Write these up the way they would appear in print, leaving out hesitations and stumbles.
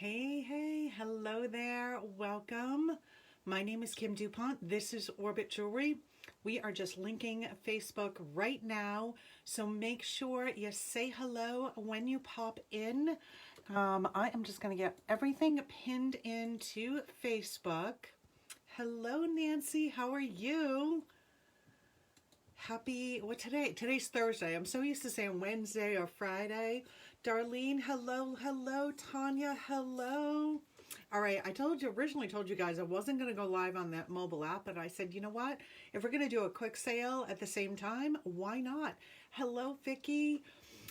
Hey, hello there. Welcome. My name is Kim Dupont. This is Orbit Jewelry. We are just linking Facebook right now, so make sure you say hello when you pop in. I am just going to get everything pinned into Facebook. Hello, Nancy. How are you? What today? Today's Thursday. I'm so used to saying Wednesday or Friday. Darlene, hello. Tanya, hello. All right, originally told you guys I wasn't going to go live on that mobile app, but I said, you know what? If we're going to do a quick sale at the same time, why not? Hello, Vicky.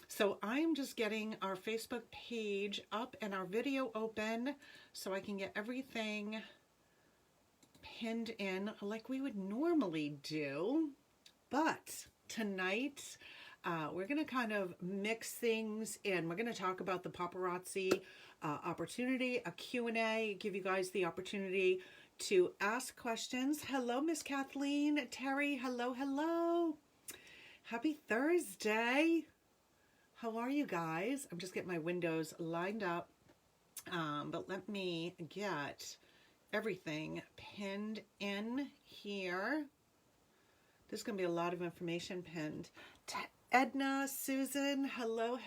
So I'm just getting our Facebook page up and our video open so I can get everything pinned in like we would normally do. But tonight, we're going to kind of mix things in. We're going to talk about the paparazzi opportunity, a Q&A, give you guys the opportunity to ask questions. Hello, Miss Kathleen. Terry, hello. Happy Thursday. How are you guys? I'm just getting my windows lined up. But let me get everything pinned in here. There's going to be a lot of information pinned. Edna, Susan, hello.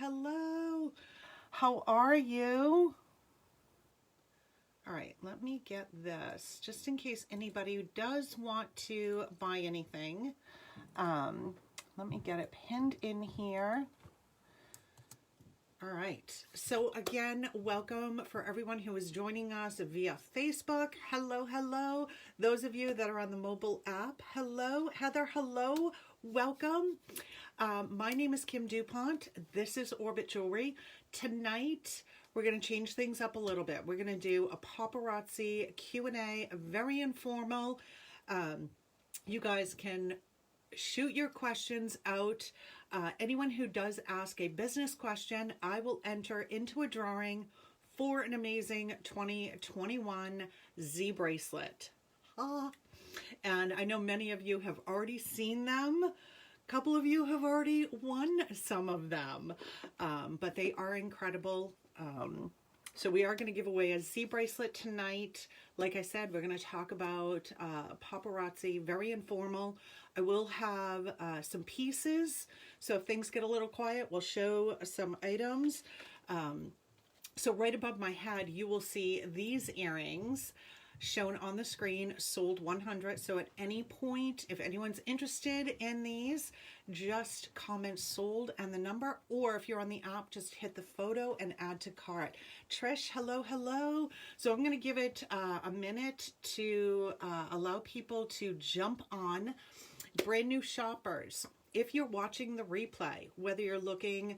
How are you? All right, let me get this, just in case anybody does want to buy anything. Let me get it pinned in here. All right, so again, welcome for everyone who is joining us via Facebook. Hello. Those of you that are on the mobile app, hello. Heather, hello. Welcome. My name is Kim Dupont. This is Orbit Jewelry. Tonight, we're going to change things up a little bit. We're going to do a paparazzi Q&A, very informal. You guys can shoot your questions out. Anyone who does ask a business question, I will enter into a drawing for an amazing 2021 Z bracelet. And I know many of you have already seen them. A couple of you have already won some of them, but they are incredible. So we are going to give away a Z bracelet tonight. Like I said, we're going to talk about paparazzi, very informal. I will have some pieces, so if things get a little quiet, we'll show some items. So right above my head, you will see these earrings shown on the screen, sold 100. So at any point, if anyone's interested in these, just comment sold and the number, or if you're on the app, just hit the photo and add to cart. Trish, hello. So I'm going to give it a minute to allow people to jump on. Brand new shoppers, if you're watching the replay, whether you're looking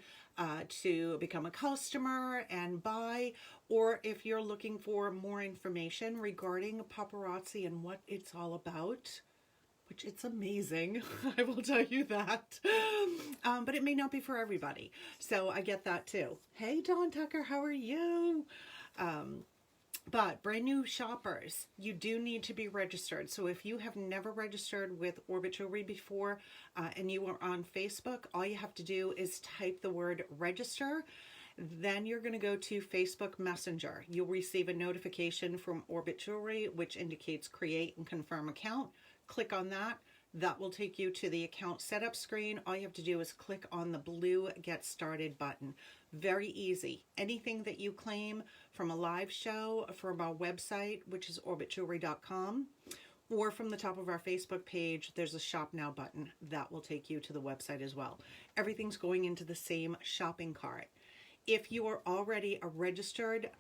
to become a customer and buy, or if you're looking for more information regarding paparazzi and what it's all about, which it's amazing, I will tell you that, but it may not be for everybody, so I get that too. Hey, Dawn Tucker, how are you? But brand new shoppers, you do need to be registered. So if you have never registered with Orbit Jewelry before and you are on Facebook, all you have to do is type the word register. Then you're going to go to Facebook Messenger. You'll receive a notification from Orbit Jewelry, which indicates create and confirm account. Click on that. That will take you to the account setup screen. All you have to do is click on the blue Get Started button. Very easy. Anything that you claim from a live show, from our website, which is orbitjewelry.com, or from the top of our Facebook page, there's a Shop Now button. That will take you to the website as well. Everything's going into the same shopping cart. If you are already a registered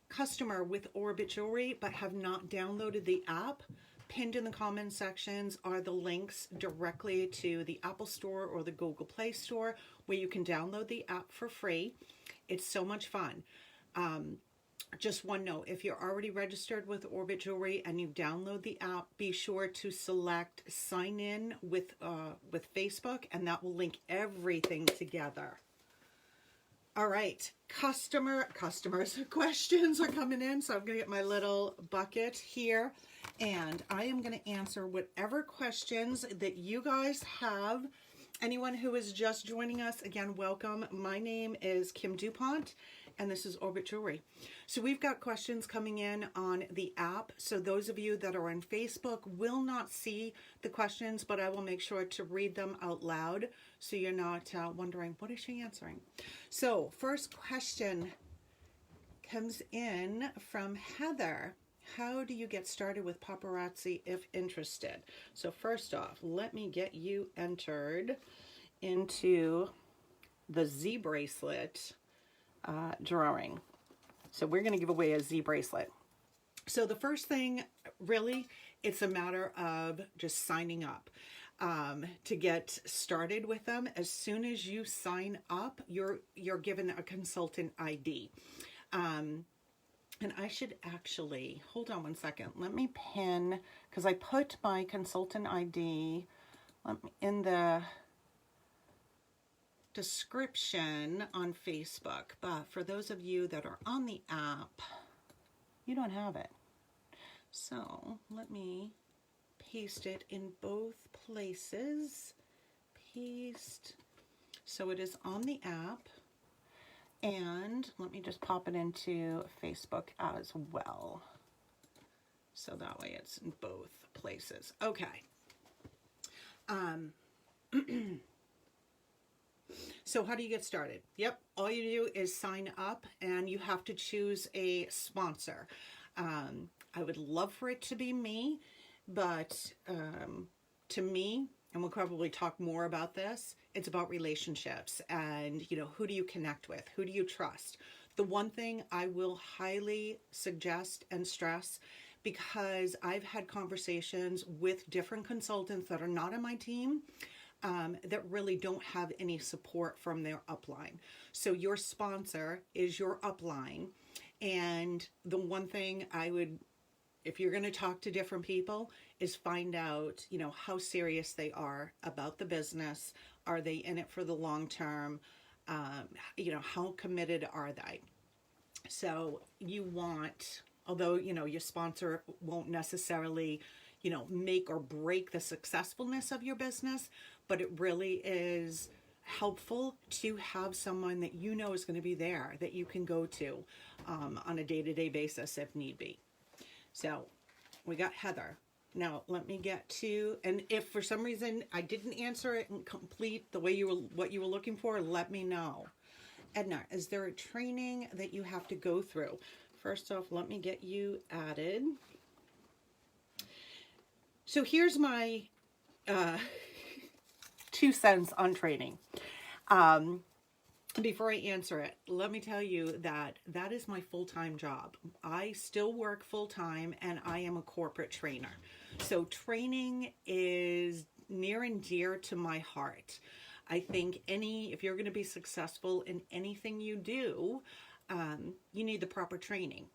customer with Orbit Jewelry but have not downloaded the app, pinned in the comment sections are the links directly to the Apple Store or the Google Play Store where you can download the app for free. It's so much fun. Just one note, if you're already registered with Orbit Jewelry and you download the app, be sure to select sign in with Facebook, and that will link everything together. All right, customers, questions are coming in, so I'm going to get my little bucket here, and I am going to answer whatever questions that you guys have Anyone who is just joining us, again, welcome. My name is Kim Dupont, and this is Orbit Jewelry. So we've got questions coming in on the app. So those of you that are on Facebook will not see the questions, but I will make sure to read them out loud so you're not wondering, what is she answering? So first question comes in from Heather. How do you get started with paparazzi if interested? So first off, let me get you entered into the Z bracelet drawing. So we're going to give away a Z bracelet. So the first thing, really, it's a matter of just signing up. To get started with them, as soon as you sign up, you're given a consultant ID. And I should actually, hold on one second. Let me pin, because I put my consultant ID in the description on Facebook. But for those of you that are on the app, you don't have it. So let me paste it in both places. Paste. So it is on the app. And let me just pop it into Facebook as well. So that way it's in both places. Okay. So how do you get started? Yep. All you do is sign up and you have to choose a sponsor. I would love for it to be me, but to me, and we'll probably talk more about this, it's about relationships and, you know, who do you connect with? Who do you trust? The one thing I will highly suggest and stress, because I've had conversations with different consultants that are not on my team, that really don't have any support from their upline. So your sponsor is your upline. And the one thing I would, if you're going to talk to different people, is find out, you know, how serious they are about the business. Are they in it for the long term? You know, how committed are they? So you want, although, you know, your sponsor won't necessarily, you know, make or break the successfulness of your business, but it really is helpful to have someone that you know is going to be there, that you can go to on a day-to-day basis if need be. So we got Heather. Now let me get to, and if for some reason I didn't answer it and complete the way you were, what you were looking for, let me know. Edna, is there a training that you have to go through? First off, let me get you added. So here's my 2 cents on training. Before I answer it, let me tell you that that is my full-time job. I still work full-time and I am a corporate trainer. So training is near and dear to my heart. I think if you're going to be successful in anything you do, you need the proper training,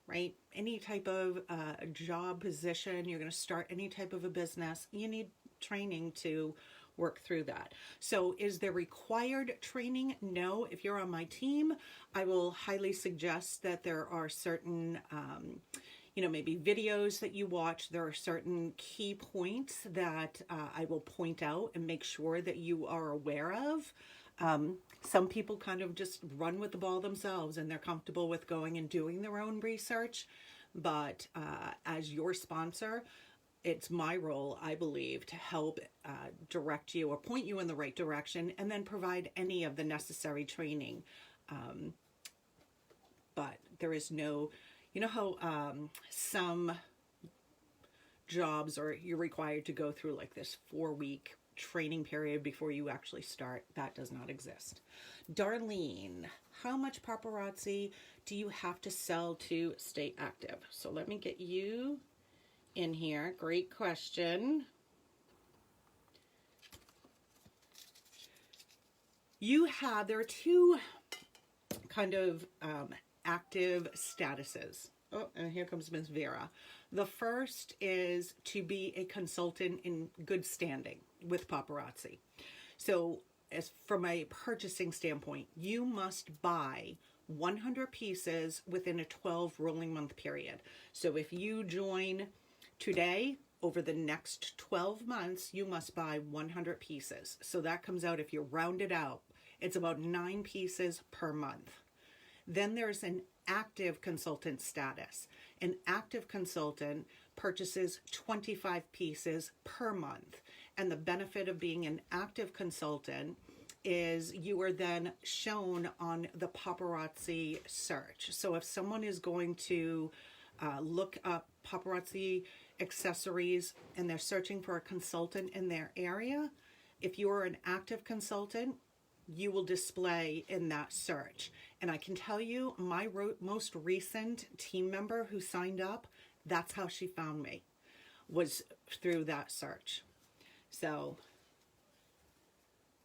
right? Any type of job position, you're going to start any type of a business, you need training to work through that. So is there required training? No. If you're on my team, I will highly suggest that there are certain, you know, maybe videos that you watch. There are certain key points that I will point out and make sure that you are aware of. Some people kind of just run with the ball themselves and they're comfortable with going and doing their own research. But as your sponsor, it's my role, I believe, to help direct you or point you in the right direction and then provide any of the necessary training. But there is no, you know how some jobs you're required to go through like this 4-week training period before you actually start? That does not exist. Darlene, how much paparazzi do you have to sell to stay active? So let me get you in here. Great question. There are 2 kind of active statuses. Oh, and here comes Ms. Vera. The first is to be a consultant in good standing with paparazzi. So as from a purchasing standpoint, you must buy 100 pieces within a 12 rolling month period. So if you join today, over the next 12 months, you must buy 100 pieces. So that comes out, if you round it out, it's about 9 pieces per month. Then there's an active consultant status. An active consultant purchases 25 pieces per month. And the benefit of being an active consultant is you are then shown on the paparazzi search. So if someone is going to look up paparazzi accessories and they're searching for a consultant in their area, if you are an active consultant, you will display in that search. And I can tell you, my most recent team member who signed up, that's how she found me, was through that search. So,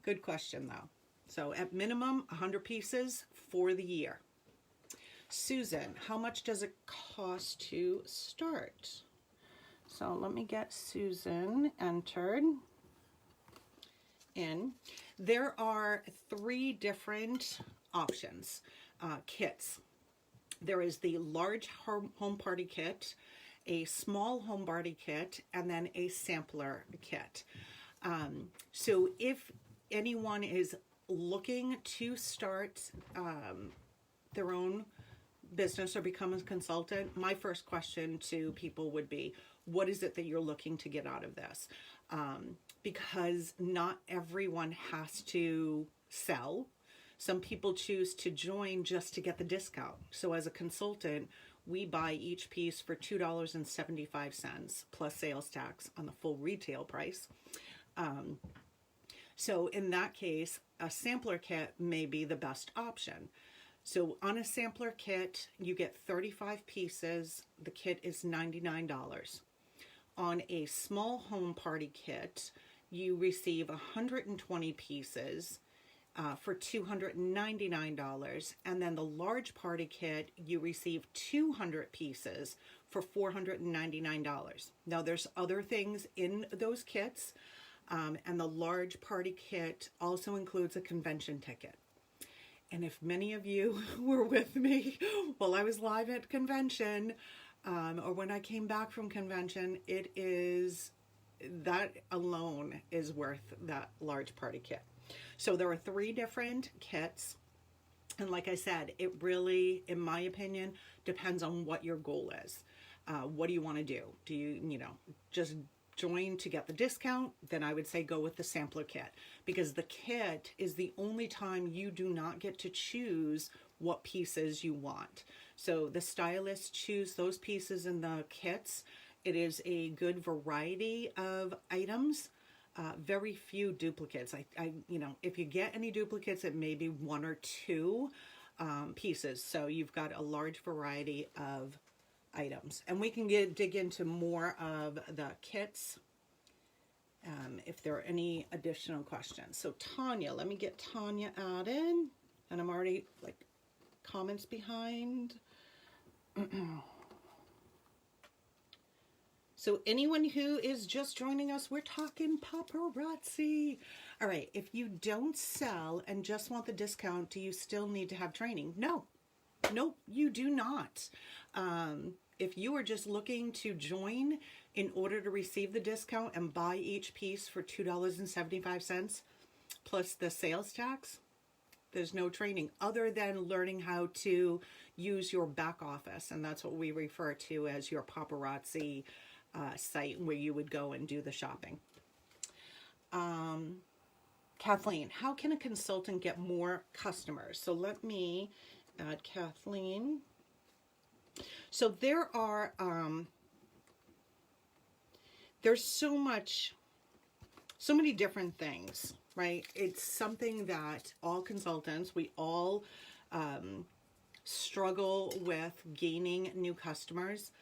good question though. So at minimum, 100 pieces for the year. Susan, how much does it cost to start? So let me get Susan entered in. There are 3 different options, kits. There is the large home party kit, a small home party kit, and then a sampler kit. So if anyone is looking to start their own business or become a consultant, my first question to people would be, what is it that you're looking to get out of this? Because not everyone has to sell. Some people choose to join just to get the discount. So as a consultant, we buy each piece for $2.75 plus sales tax on the full retail price. So in that case, a sampler kit may be the best option. So on a sampler kit, you get 35 pieces. The kit is $99. On a small home party kit, you receive 120 pieces for $299. And then the large party kit, you receive 200 pieces for $499. Now there's other things in those kits. And the large party kit also includes a convention ticket. And if many of you were with me while I was live at convention, or when I came back from convention, that alone is worth that large party kit. So there are 3 different kits. And like I said, it really, in my opinion, depends on what your goal is. What do you want to do? Do you just join to get the discount? Then I would say go with the sampler kit, because the kit is the only time you do not get to choose what pieces you want. So the stylists choose those pieces in the kits. It is a good variety of items, very few duplicates. If you get any duplicates, it may be 1 or 2 pieces. So you've got a large variety of items, and we can dig into more of the kits if there are any additional questions. So Tanya, let me get Tanya added, and I'm already comments behind. So anyone who is just joining us, we're talking paparazzi. All right, if you don't sell and just want the discount, do you still need to have training? No. Nope, you do not. If you are just looking to join in order to receive the discount and buy each piece for $2.75 plus the sales tax, there's no training other than learning how to use your back office. And that's what we refer to as your paparazzi site, where you would go and do the shopping. Kathleen, how can a consultant get more customers? So let me add Kathleen. So there are, there's so many different things, right? It's something that all consultants, we all struggle with gaining new customers.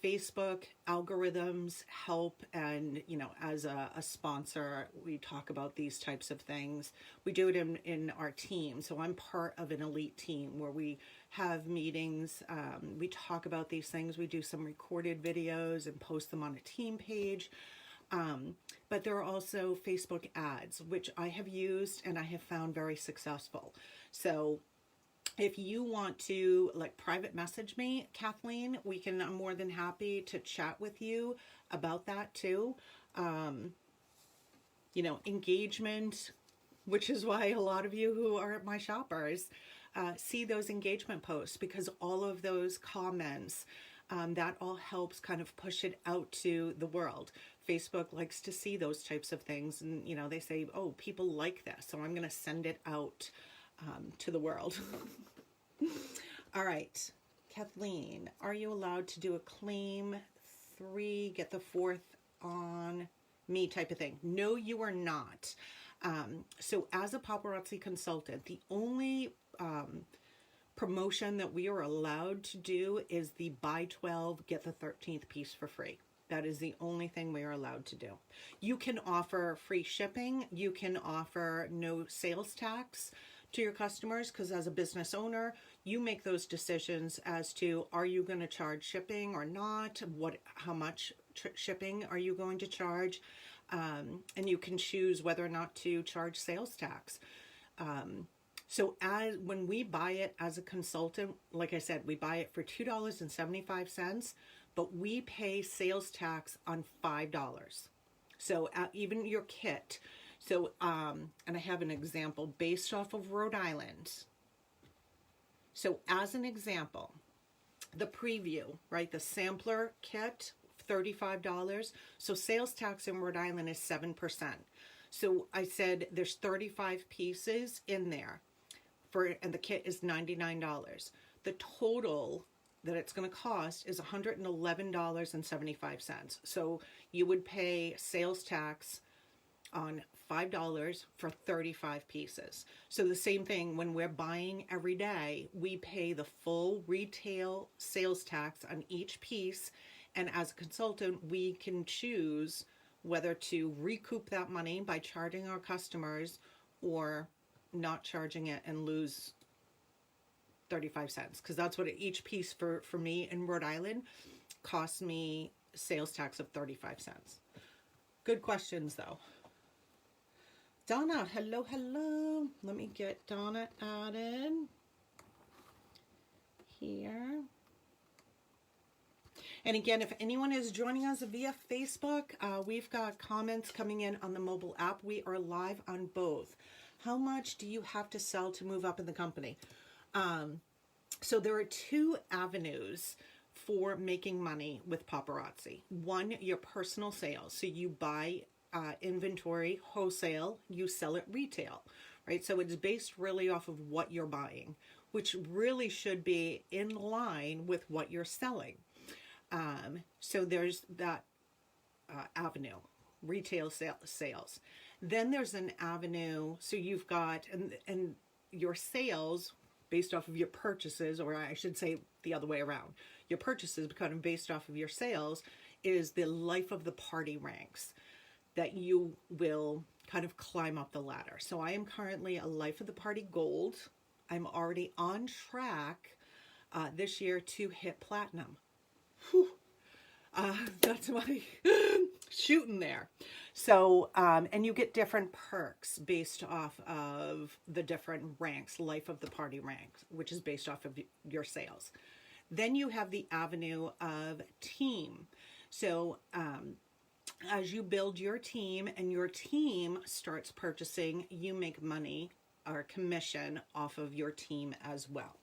Facebook algorithms help, and as a sponsor, we talk about these types of things. We do it in our team. So I'm part of an elite team where we have meetings. We talk about these things. We do some recorded videos and post them on a team page. But there are also Facebook ads, which I have used and I have found very successful. So If you want to like private message me, Kathleen, I'm more than happy to chat with you about that too. You know, engagement, which is why a lot of you who are my shoppers see those engagement posts, because all of those comments, that all helps kind of push it out to the world. Facebook likes to see those types of things, and you know, they say, oh, people like this, so I'm going to send it out to the world. All right, Kathleen, are you allowed to do a claim 3, get the 4th on me type of thing? No, you are not. So as a paparazzi consultant, the only promotion that we are allowed to do is the buy 12, get the 13th piece for free. That is the only thing we are allowed to do. You can offer free shipping. You can offer no sales tax to your customers, because as a business owner, you make those decisions as to, are you going to charge shipping or not? How much shipping are you going to charge? And you can choose whether or not to charge sales tax. So when we buy it as a consultant, like I said, we buy it for $2.75, but we pay sales tax on $5. So even your kit. So, and I have an example based off of Rhode Island. So as an example, the preview, right? The sampler kit, $35. So sales tax in Rhode Island is 7%. So I said there's 35 pieces in there and the kit is $99. The total that it's going to cost is $111.75. So you would pay sales tax on $5 for 35 pieces. So the same thing when we're buying every day, we pay the full retail sales tax on each piece. And as a consultant, we can choose whether to recoup that money by charging our customers or not charging it and lose 35 cents. Because that's what each piece for me in Rhode Island cost me sales tax of 35 cents. Good questions though. Donna, hello, hello. Let me get Donna added here. And again, if anyone is joining us via Facebook, we've got comments coming in on the mobile app. We are live on both. How much do you have to sell to move up in the company? So there are 2 avenues for making money with paparazzi. One, your personal sales. So you buy inventory wholesale, you sell it retail, right? So it's based really off of what you're buying, which really should be in line with what you're selling. So there's that avenue, retail sales. Then there's an avenue, so you've got, and your sales based off of your purchases, or I should say the other way around. Your purchases kind of based off of your sales is the life of the party ranks that you will kind of climb up the ladder. So I am currently a life of the party gold. I'm already on track this year to hit platinum. Whew. That's my shooting there. So, and you get different perks based off of the different ranks, life of the party ranks, which is based off of your sales. Then you have the avenue of team. So, as you build your team and your team starts purchasing, you make money or commission off of your team as well.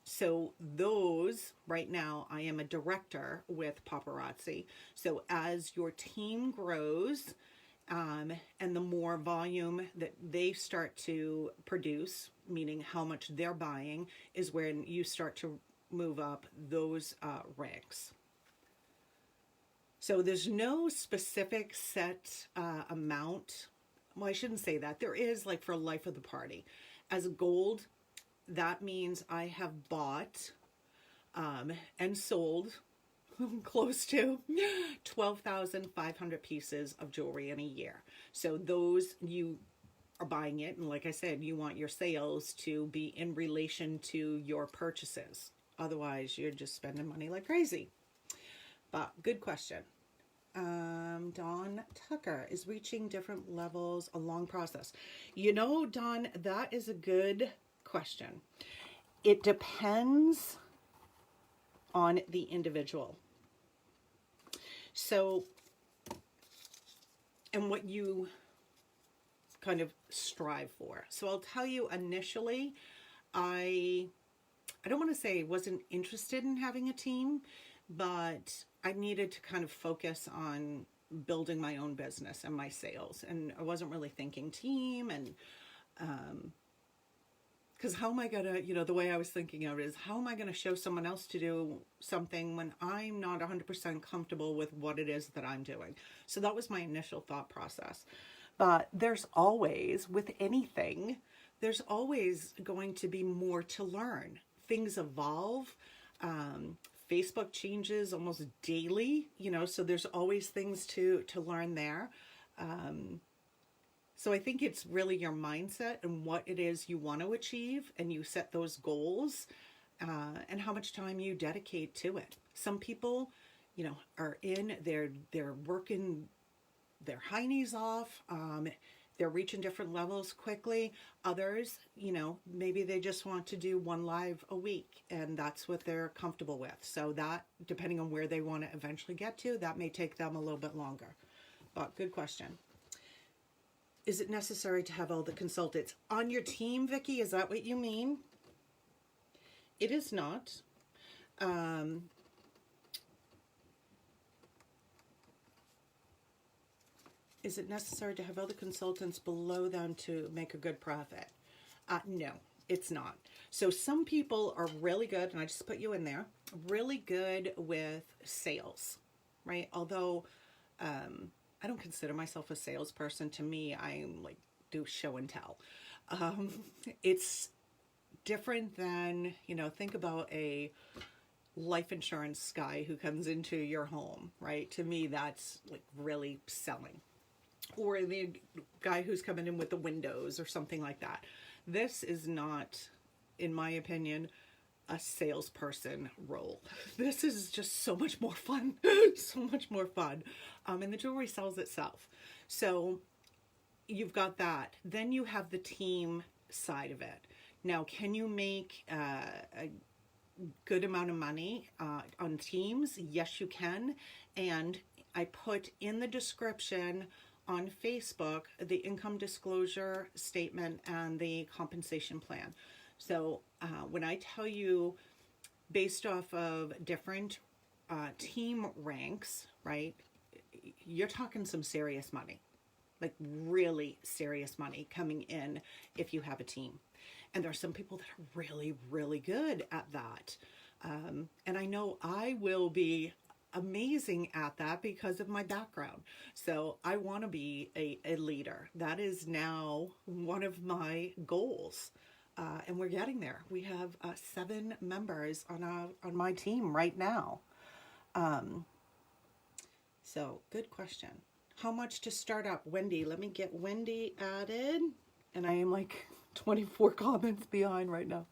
So those, right now, I am a director with Paparazzi. So as your team grows, and the more volume that they start to produce, meaning how much they're buying, is when you start to move up those ranks. So there's no specific set amount. Well, I shouldn't say that. There is, like for life of the party. As gold, that means I have bought and sold close to 12,500 pieces of jewelry in a year. So those, you are buying it, and like I said, you want your sales to be in relation to your purchases. Otherwise, you're just spending money like crazy. But good question. Dawn Tucker, is reaching different levels a long process? You know, Dawn, that is a good question. It depends on the individual. So, and what you kind of strive for. So I'll tell you, initially, I don't want to say I wasn't interested in having a team, but I needed to kind of focus on building my own business and my sales. And I wasn't really thinking team, and because how am I going to, the way I was thinking of it is, how am I going to show someone else to do something when I'm not 100% comfortable with what it is that I'm doing? So that was my initial thought process. But there's always, with anything, there's always going to be more to learn. Things evolve. Facebook changes almost daily, so there's always things to learn there. So I think it's really your mindset and what it is you want to achieve, and you set those goals, and how much time you dedicate to it. Some people, are they're working their high knees off. They're reaching different levels quickly. Others, maybe they just want to do one live a week, and that's what they're comfortable with. So that, depending on where they want to eventually get to, that may take them a little bit longer. But good question. Is it necessary to have all the consultants on your team, Vicki? Is that what you mean? It is not. Is it necessary to have other consultants below them to make a good profit? No, it's not. So some people are really good, and I just put you in there, really good with sales, right? Although I don't consider myself a salesperson. To me, I'm like, do show and tell. It's different than, think about a life insurance guy who comes into your home, right? To me, that's like really selling. Or the guy who's coming in with the windows or something like that. This is not, in my opinion, a salesperson role. This is just so much more fun. So much more fun. And the jewelry sells itself. So you've got that. Then you have the team side of it. Now, can you make a good amount of money on teams? Yes, you can. And I put in the description on Facebook the income disclosure statement and the compensation plan. So when I tell you, based off of different team ranks, right, you're talking some serious money, like really serious money coming in if you have a team. And there are some people that are really, really good at that. And I know I will be amazing at that because of my background. So I want to be a leader. That is now one of my goals. And we're getting there. We have 7 members on my team right now. So good question. How much to start up? Wendy, let me get Wendy added. And I am like 24 comments behind right now.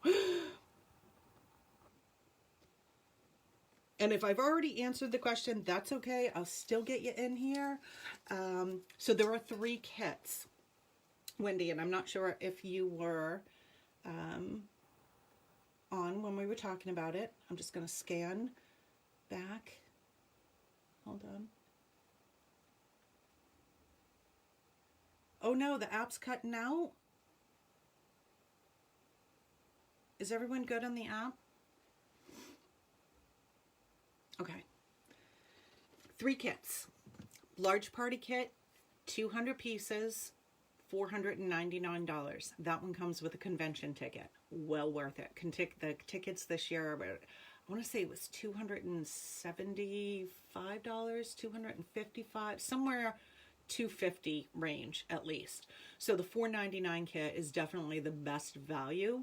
And if I've already answered the question, that's okay. I'll still get you in here. So there are 3 kits, Wendy, and I'm not sure if you were on when we were talking about it. I'm just going to scan back. Hold on. Oh no, the app's cutting out. Is everyone good on the app? Okay. 3 kits. Large party kit, 200 pieces, $499. That one comes with a convention ticket. Well worth it. The tickets this year are, I want to say it was $275, $255, somewhere $250 range at least. So the $499 kit is definitely the best value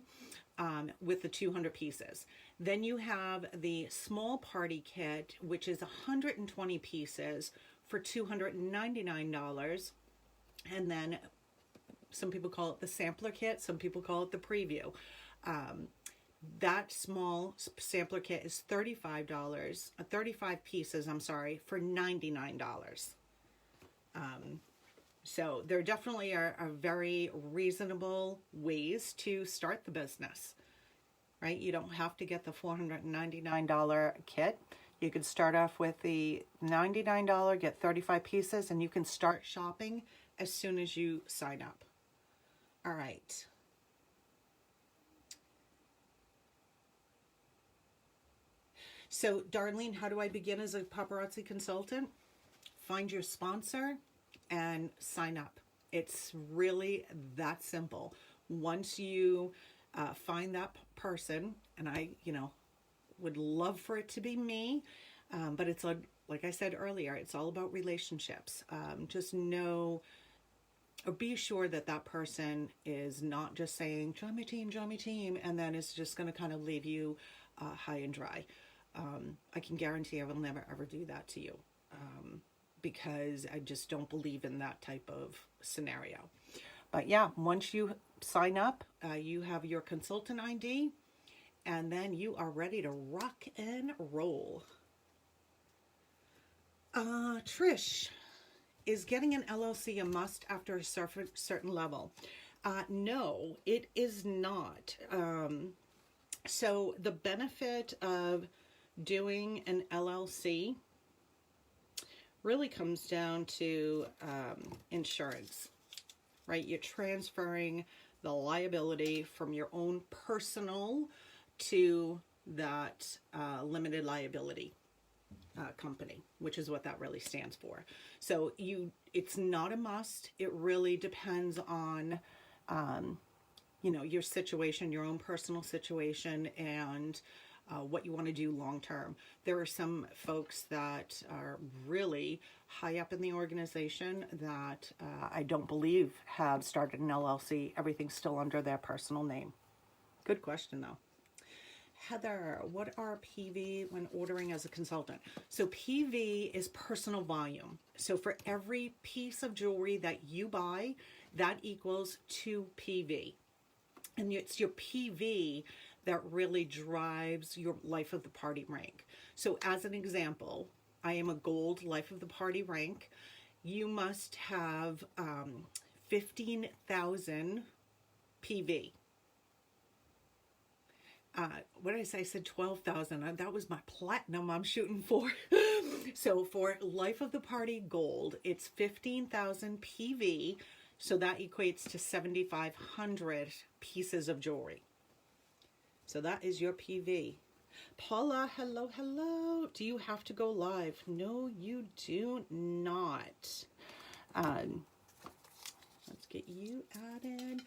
with the 200 pieces. Then you have the small party kit, which is 120 pieces for $299. And then some people call it the sampler kit. Some people call it the preview. That small sampler kit is $35, 35 pieces, I'm sorry, for $99. So there definitely are very reasonable ways to start the business, right? You don't have to get the $499 kit. You could start off with the $99, get 35 pieces, and you can start shopping as soon as you sign up. All right. So, Darlene, how do I begin as a paparazzi consultant? Find your sponsor and sign up. It's really that simple. Once you find that person, and I, would love for it to be me, but it's like I said earlier, it's all about relationships. Just know or be sure that that person is not just saying, join my team, and then it's just going to kind of leave you high and dry. I can guarantee I will never ever do that to you, because I just don't believe in that type of scenario. But yeah, once you sign up, you have your consultant ID, and then you are ready to rock and roll. Trish, is getting an LLC a must after a certain level? No, it is not. So the benefit of doing an LLC really comes down to insurance, right? You're transferring the liability from your own personal to that limited liability company, which is what that really stands for. So it's not a must. It really depends on, your situation, your own personal situation, and what you want to do long term. There are some folks that are really high up in the organization that I don't believe have started an LLC. Everything's still under their personal name. Good question, though. Heather, what are PV when ordering as a consultant? So PV is personal volume. So for every piece of jewelry that you buy, that equals 2 PV. And it's your PV that really drives your life of the party rank. So as an example, I am a gold life of the party rank. You must have 15,000 PV. What did I say? I said 12,000. That was my platinum I'm shooting for. So for life of the party gold, it's 15,000 PV. So that equates to 7,500 pieces of jewelry. So that is your PV. Paula, hello, hello. Do you have to go live? No, you do not. Let's get you added.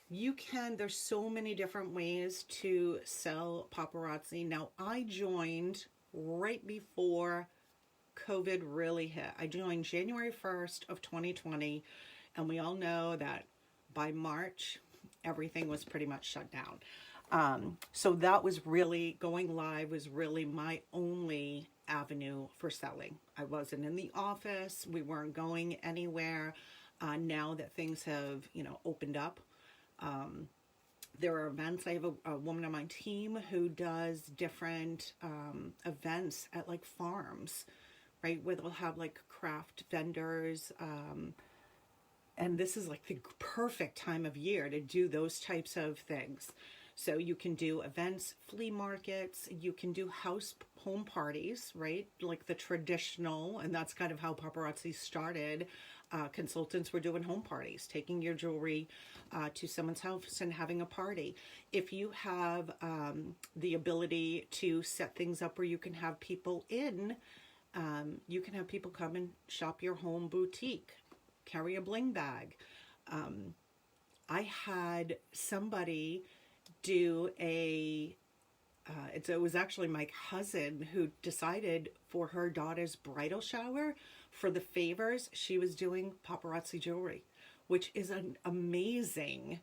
You can, there's so many different ways to sell paparazzi. Now, I joined right before COVID really hit. I joined January 1st of 2020, and we all know that by March, everything was pretty much shut down. So that was really, going live was really my only avenue for selling. I wasn't in the office. We weren't going anywhere. Now that things have, opened up, there are events. I have a woman on my team who does different events at like farms, right? Where they'll have like craft vendors. And this is like the perfect time of year to do those types of things. So you can do events, flea markets, you can do home parties, right? Like the traditional, and that's kind of how paparazzi started. Consultants were doing home parties, taking your jewelry to someone's house and having a party. If you have the ability to set things up where you can have people in, you can have people come and shop your home boutique, carry a bling bag. I had somebody do it was actually my cousin who decided for her daughter's bridal shower, for the favors, she was doing paparazzi jewelry, which is an amazing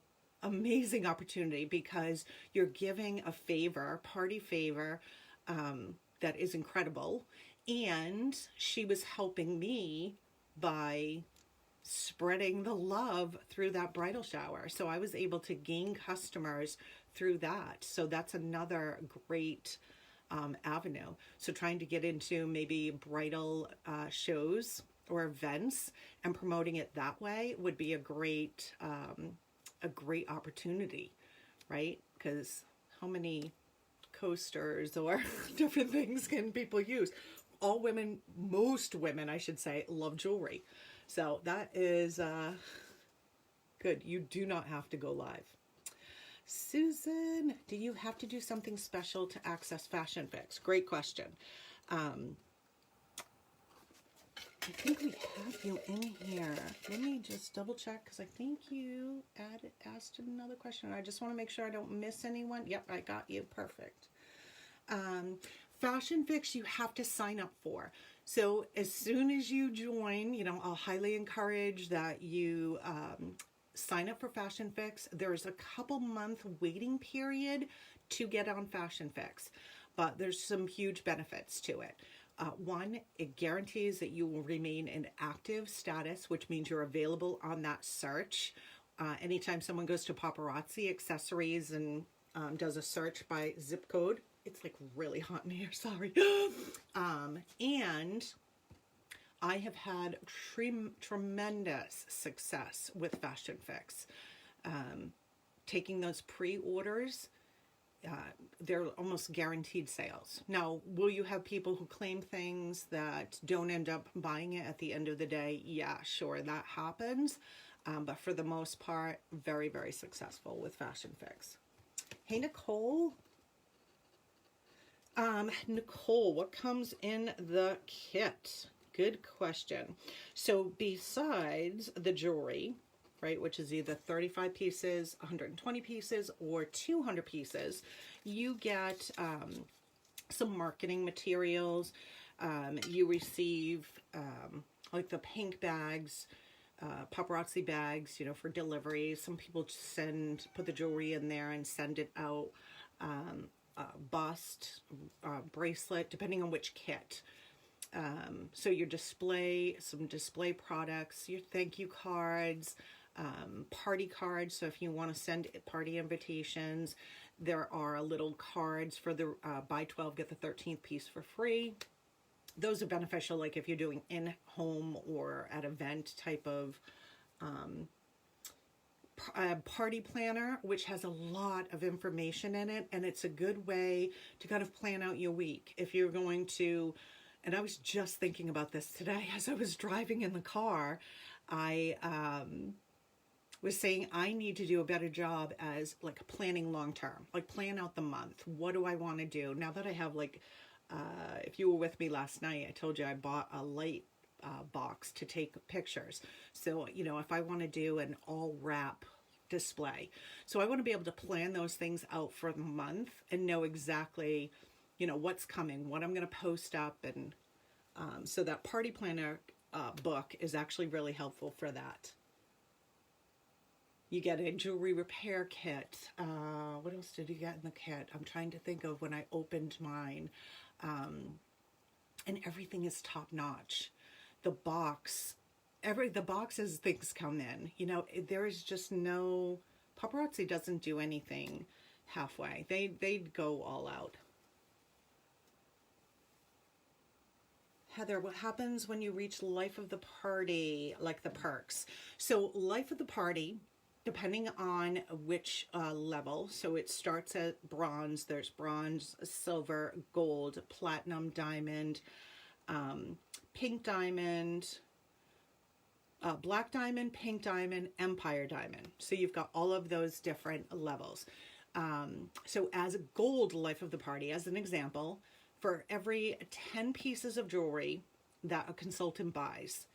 opportunity because you're giving a favor, party favor, that is incredible. And she was helping me by spreading the love through that bridal shower. So I was able to gain customers through that. So that's another great avenue. So trying to get into maybe bridal shows or events, and promoting it that way would be a great opportunity, right? Because how many coasters or different things can people use? All women, most women, I should say, love jewelry. So that is good. You do not have to go live. Susan, do you have to do something special to access Fashion Fix? Great question. I think we have you in here. Let me just double check because I think you asked another question. I just want to make sure I don't miss anyone. Yep, I got you. Perfect. Fashion Fix you have to sign up for. So as soon as you join, you know, I'll highly encourage that you sign up for Fashion Fix. There's a couple month waiting period to get on Fashion Fix, but there's some huge benefits to it. One, it guarantees that you will remain in active status, which means you're available on that search. Anytime someone goes to Paparazzi Accessories and does a search by zip code, it's like really hot in here, sorry. And I have had tremendous success with Fashion Fix. Taking those pre-orders, they're almost guaranteed sales. Now, will you have people who claim things that don't end up buying it at the end of the day? Yeah, sure, that happens. But for the most part, very, very successful with Fashion Fix. Hey, Nicole. Nicole, what comes in the kit? Good question. So besides the jewelry, right, which is either 35 pieces, 120 pieces, or 200 pieces, you get some marketing materials. You receive like the pink bags, paparazzi bags, you know, for delivery. Some people put the jewelry in there and send it out. Bust, bracelet, depending on which kit. So your some display products, your thank you cards, party cards. So if you want to send party invitations, there are little cards for the buy 12, get the 13th piece for free. Those are beneficial, like if you're doing in-home or at event type of party planner, which has a lot of information in it, and it's a good way to kind of plan out your week. If you're going to, and I was just thinking about this today as I was driving in the car, I was saying I need to do a better job as like planning long term, like plan out the month. What do I want to do? Now that I have like, if you were with me last night, I told you I bought a light box to take pictures. So, you know, if I want to do an all wrap display, so I want to be able to plan those things out for the month and know exactly, you know, what's coming, what I'm going to post up. And so that party planner book is actually really helpful for that. You get a jewelry repair kit. What else did you get in the kit? I'm trying to think of when I opened mine. And everything is top notch. The boxes things come in, you know, there is just no, Paparazzi doesn't do anything halfway. They'd go all out. Heather, what happens when you reach life of the party, like the perks? So life of the party, depending on which level, so it starts at bronze, there's bronze, silver, gold, platinum, diamond, pink diamond, black diamond, pink diamond, empire diamond. So you've got all of those different levels. So as a gold life of the party, as an example, for every 10 pieces of jewelry that a consultant buys,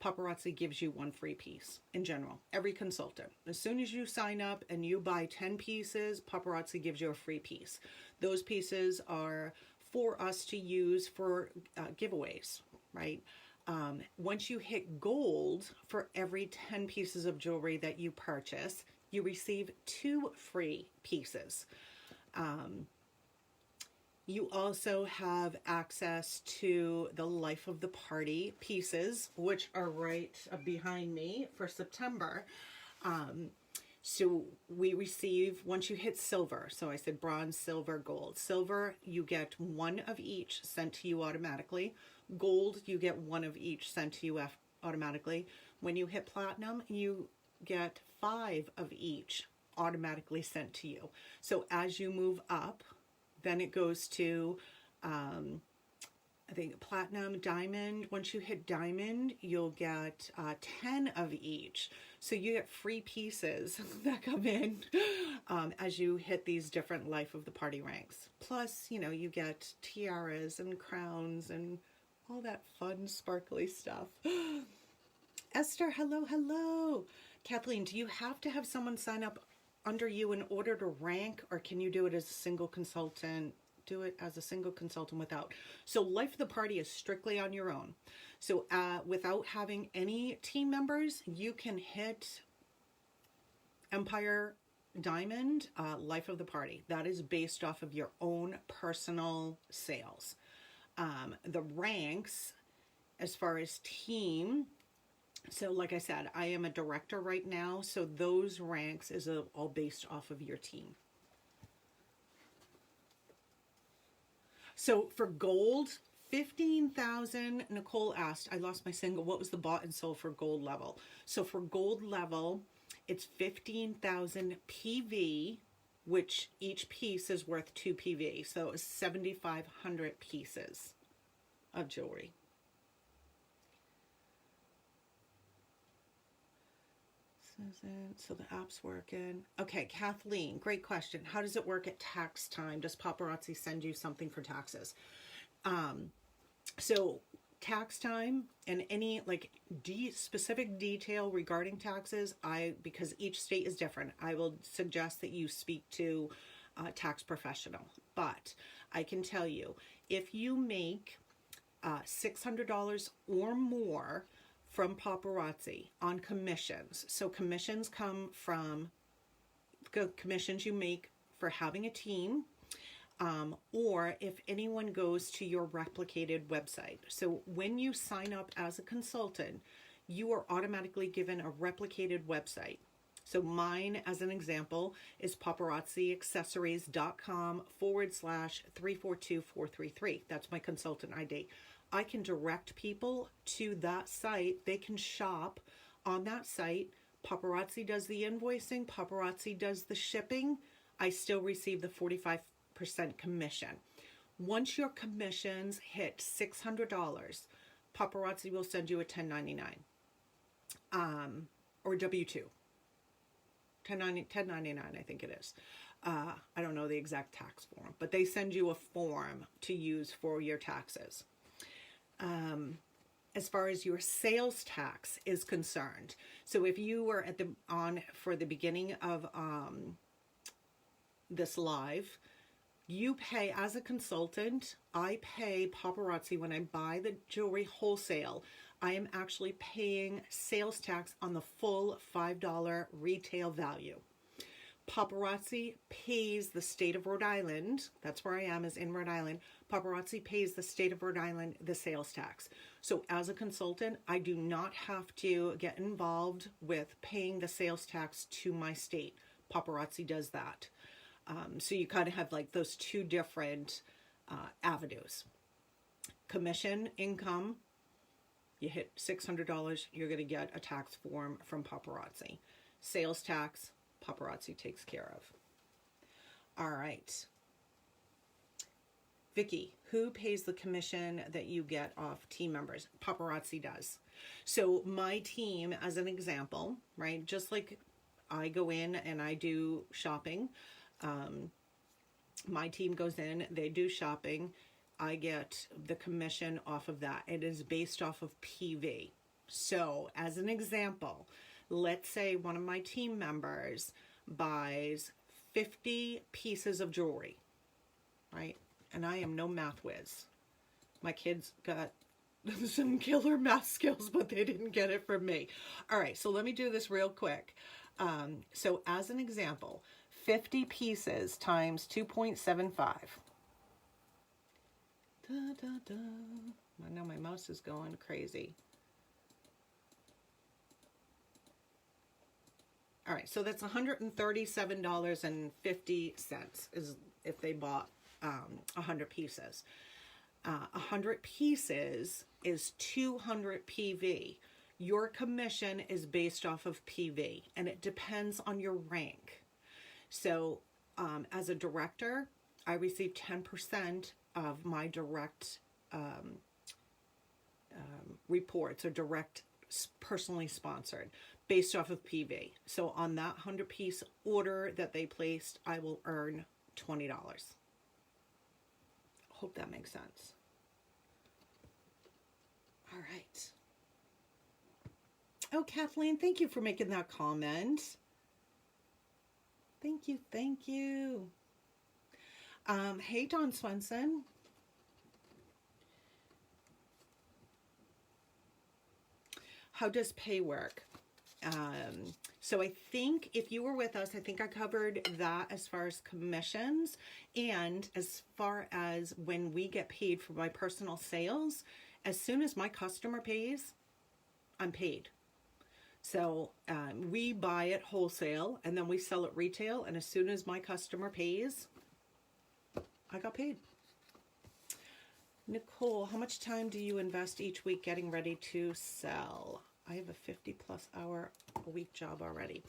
Paparazzi gives you one free piece in general. Every consultant. As soon as you sign up and you buy 10 pieces, Paparazzi gives you a free piece. Those pieces are for us to use for giveaways, right? Once you hit gold, for every 10 pieces of jewelry that you purchase, you receive 2 free pieces. You also have access to the life of the party pieces, which are right behind me for September. So we receive, once you hit silver, so I said bronze, silver, gold. Silver, you get one of each sent to you automatically. Gold, you get one of each sent to you automatically. When you hit platinum, you get 5 of each automatically sent to you. So as you move up, then it goes to I think platinum, diamond. Once you hit diamond, you'll get 10 of each. So you get free pieces that come in as you hit these different life of the party ranks. Plus, you know, you get tiaras and crowns and all that fun, sparkly stuff. Esther, hello, hello. Kathleen, do you have to have someone sign up under you in order to rank, or can you do it as a single consultant? Do it as a single consultant without. So life of the party is strictly on your own. So without having any team members, you can hit Empire Diamond, life of the party. That is based off of your own personal sales. The ranks, as far as team, so like I said, I am a director right now. So those ranks is all based off of your team. So for gold, 15,000, Nicole asked, I lost my single, what was the bought and sold for gold level? So for gold level, it's 15,000 PV, which each piece is worth 2 PV. So it's 7,500 pieces of jewelry. So the app's working. Okay, Kathleen, great question. How does it work at tax time? Does Paparazzi send you something for taxes? So tax time and any like specific detail regarding taxes, because each state is different, I will suggest that you speak to a tax professional. But I can tell you, if you make $600 or more from Paparazzi on commissions. So commissions come from commissions you make for having a team, or if anyone goes to your replicated website. So when you sign up as a consultant, you are automatically given a replicated website. So mine, as an example, is paparazziaccessories.com/342433. That's my consultant ID. I can direct people to that site. They can shop on that site. Paparazzi does the invoicing. Paparazzi does the shipping. I still receive the 45% commission. Once your commissions hit $600, Paparazzi will send you a 1099 or W-2. 1099, I think it is. I don't know the exact tax form, but they send you a form to use for your taxes. As far as your sales tax is concerned, so if you were for the beginning of this live, you pay as a consultant. I pay Paparazzi when I buy the jewelry wholesale. I am actually paying sales tax on the full $5 retail value. Paparazzi pays the state of Rhode Island. That's where I am, is in Rhode Island. Paparazzi pays the state of Rhode Island the sales tax. So as a consultant, I do not have to get involved with paying the sales tax to my state. Paparazzi does that. So you kind of have like those two different avenues. Commission income, you hit $600, you're going to get a tax form from Paparazzi. Sales tax, Paparazzi takes care of. All right. Vicky, who pays the commission that you get off team members? Paparazzi does. So my team, as an example, right, just like I go in and I do shopping, my team goes in, they do shopping, I get the commission off of that. It is based off of PV. So as an example, let's say one of my team members buys 50 pieces of jewelry, right? And I am no math whiz. My kids got some killer math skills, but they didn't get it from me. All right, so let me do this real quick. So as an example, 50 pieces times 2.75. Da, da, da. I know my mouse is going crazy. All right, so that's $137.50 is if they bought 100 pieces. 100 pieces is 200 PV. Your commission is based off of PV, and it depends on your rank. So as a director, I receive 10% of my direct reports, or direct personally sponsored, based off of PV. So on that 100 piece order that they placed, I will earn $20. Hope that makes sense. All right. Oh, Kathleen, thank you for making that comment. Thank you, thank you. Hey, Don Swenson. How does pay work? So I think if you were with us, I think I covered that as far as commissions, and as far as when we get paid for my personal sales, as soon as my customer pays, I'm paid. So we buy it wholesale and then we sell it retail, and as soon as my customer pays, I got paid. Nicole, how much time do you invest each week getting ready to sell? I have a 50+ hour a week job already.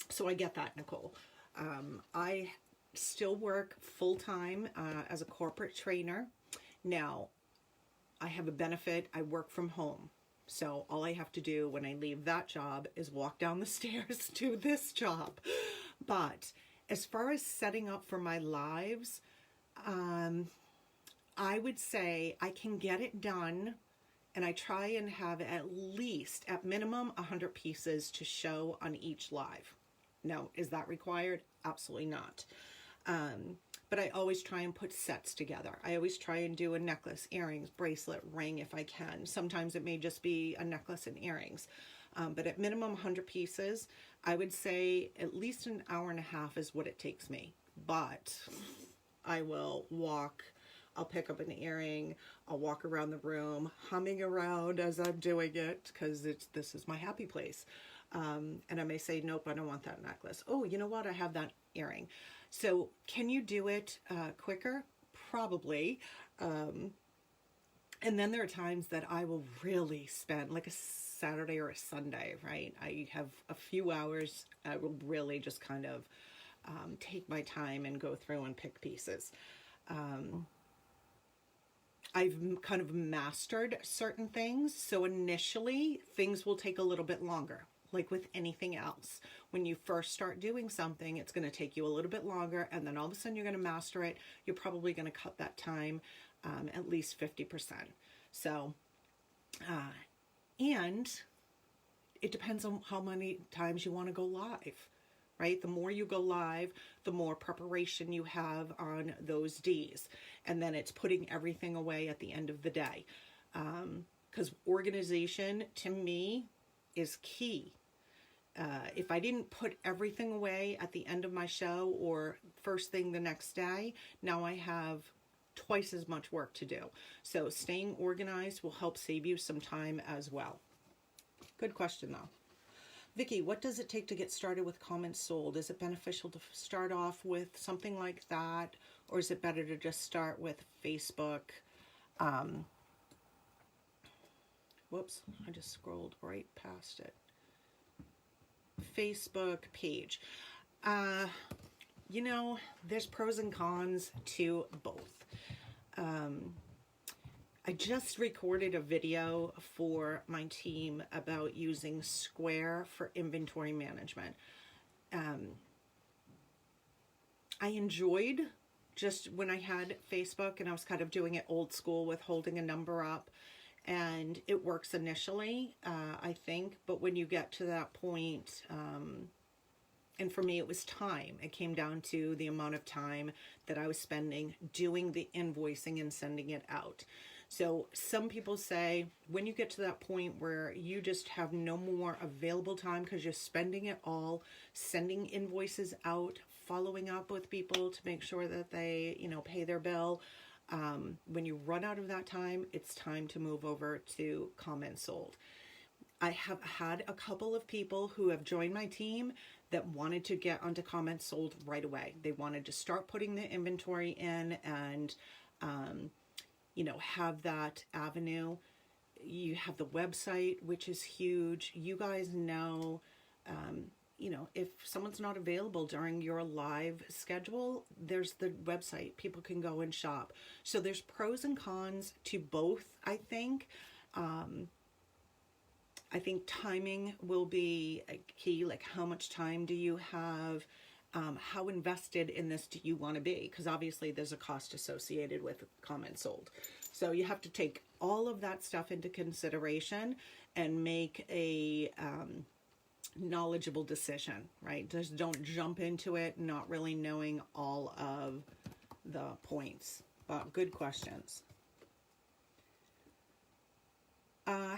So I get that, Nicole. I still work full-time as a corporate trainer. Now, I have a benefit. I work from home. So all I have to do when I leave that job is walk down the stairs to this job. But as far as setting up for my lives, I would say I can get it done, and I try and have at least, at minimum, 100 pieces to show on each live. Now, is that required? Absolutely not. But I always try and put sets together. I always try and do a necklace, earrings, bracelet, ring if I can. Sometimes it may just be a necklace and earrings. But at minimum 100 pieces, I would say at least an hour and a half is what it takes me. But I will walk, I'll pick up an earring, I'll walk around the room, humming around as I'm doing it, because this is my happy place. And I may say, nope, I don't want that necklace. Oh, you know what? I have that earring. So can you do it quicker? Probably. And then there are times that I will really spend, like a Saturday or a Sunday, right? I have a few hours. I will really just kind of take my time and go through and pick pieces. I've kind of mastered certain things. So initially, things will take a little bit longer. Like with anything else, when you first start doing something, it's going to take you a little bit longer, and then all of a sudden you're going to master it. You're probably going to cut that time at least 50%. So, and it depends on how many times you want to go live, right? The more you go live, the more preparation you have on those Ds. And then it's putting everything away at the end of the day. Because organization, to me, is key. If I didn't put everything away at the end of my show or first thing the next day, now I have twice as much work to do. So staying organized will help save you some time as well. Good question though. Vicki, what does it take to get started with comments sold? Is it beneficial to start off with something like that, or is it better to just start with Facebook? Whoops, I just scrolled right past it. Facebook page. You know, there's pros and cons to both. I just recorded a video for my team about using Square for inventory management. I enjoyed just when I had Facebook and I was kind of doing it old school with holding a number up. And it works initially, I think, but when you get to that point, and for me it was time. It came down to the amount of time that I was spending doing the invoicing and sending it out. So some people say when you get to that point where you just have no more available time because you're spending it all, sending invoices out, following up with people to make sure that they, you know, pay their bill. When you run out of that time, it's time to move over to comments sold. I have had a couple of people who have joined my team that wanted to get onto comments sold right away. They wanted to start putting the inventory in and, you know, have that avenue. You have the website, which is huge. You guys know, you know, if someone's not available during your live schedule, there's the website. People can go and shop. So there's pros and cons to both, I think. I think timing will be a key. Like, how much time do you have? How invested in this do you want to be? Because obviously there's a cost associated with comments sold. So you have to take all of that stuff into consideration and make a knowledgeable decision, right? Just don't jump into it not really knowing all of the points. But good questions.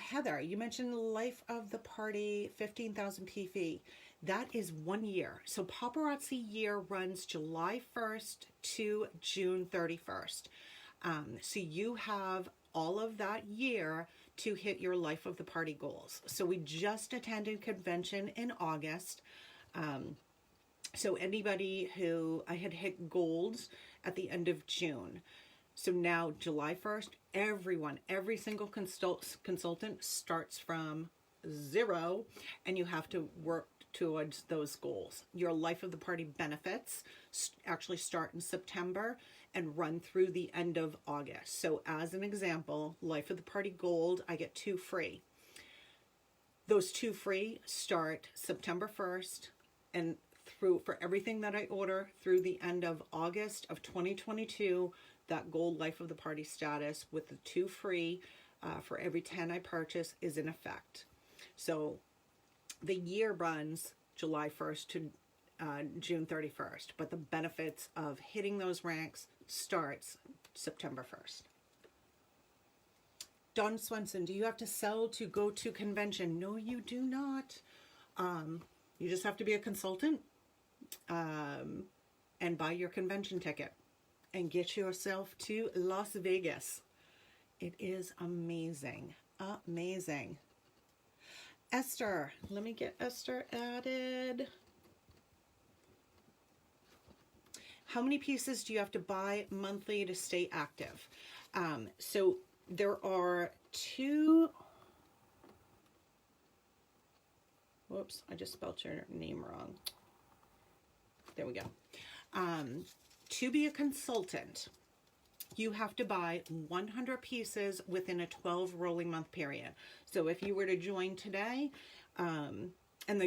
Heather, you mentioned Life of the Party, 15,000 PV. That is 1 year. So Paparazzi year runs July 1st to June 31st. So you have all of that year to hit your Life of the Party goals. So we just attended convention in August. So anybody who I had hit goals at the end of June. So now July 1st, every single consultant starts from 0, and you have to work towards those goals. Your Life of the Party benefits actually start in September and run through the end of August. So as an example, Life of the Party Gold, I get 2 free. Those 2 free start September 1st and through for everything that I order through the end of August of 2022. That Gold Life of the Party status with the 2 free for every 10 I purchase is in effect. So the year runs July 1st to June 31st, but the benefits of hitting those ranks starts September 1st. Don Swenson, do you have to sell to go to convention? No, you do not. You just have to be a consultant and buy your convention ticket and get yourself to Las Vegas. It is amazing. Amazing. Esther, let me get Esther added. How many pieces do you have to buy monthly to stay active? So there are 2, whoops, I just spelled your name wrong. There we go. To be a consultant, you have to buy 100 pieces within a 12 rolling month period. So if you were to join today, and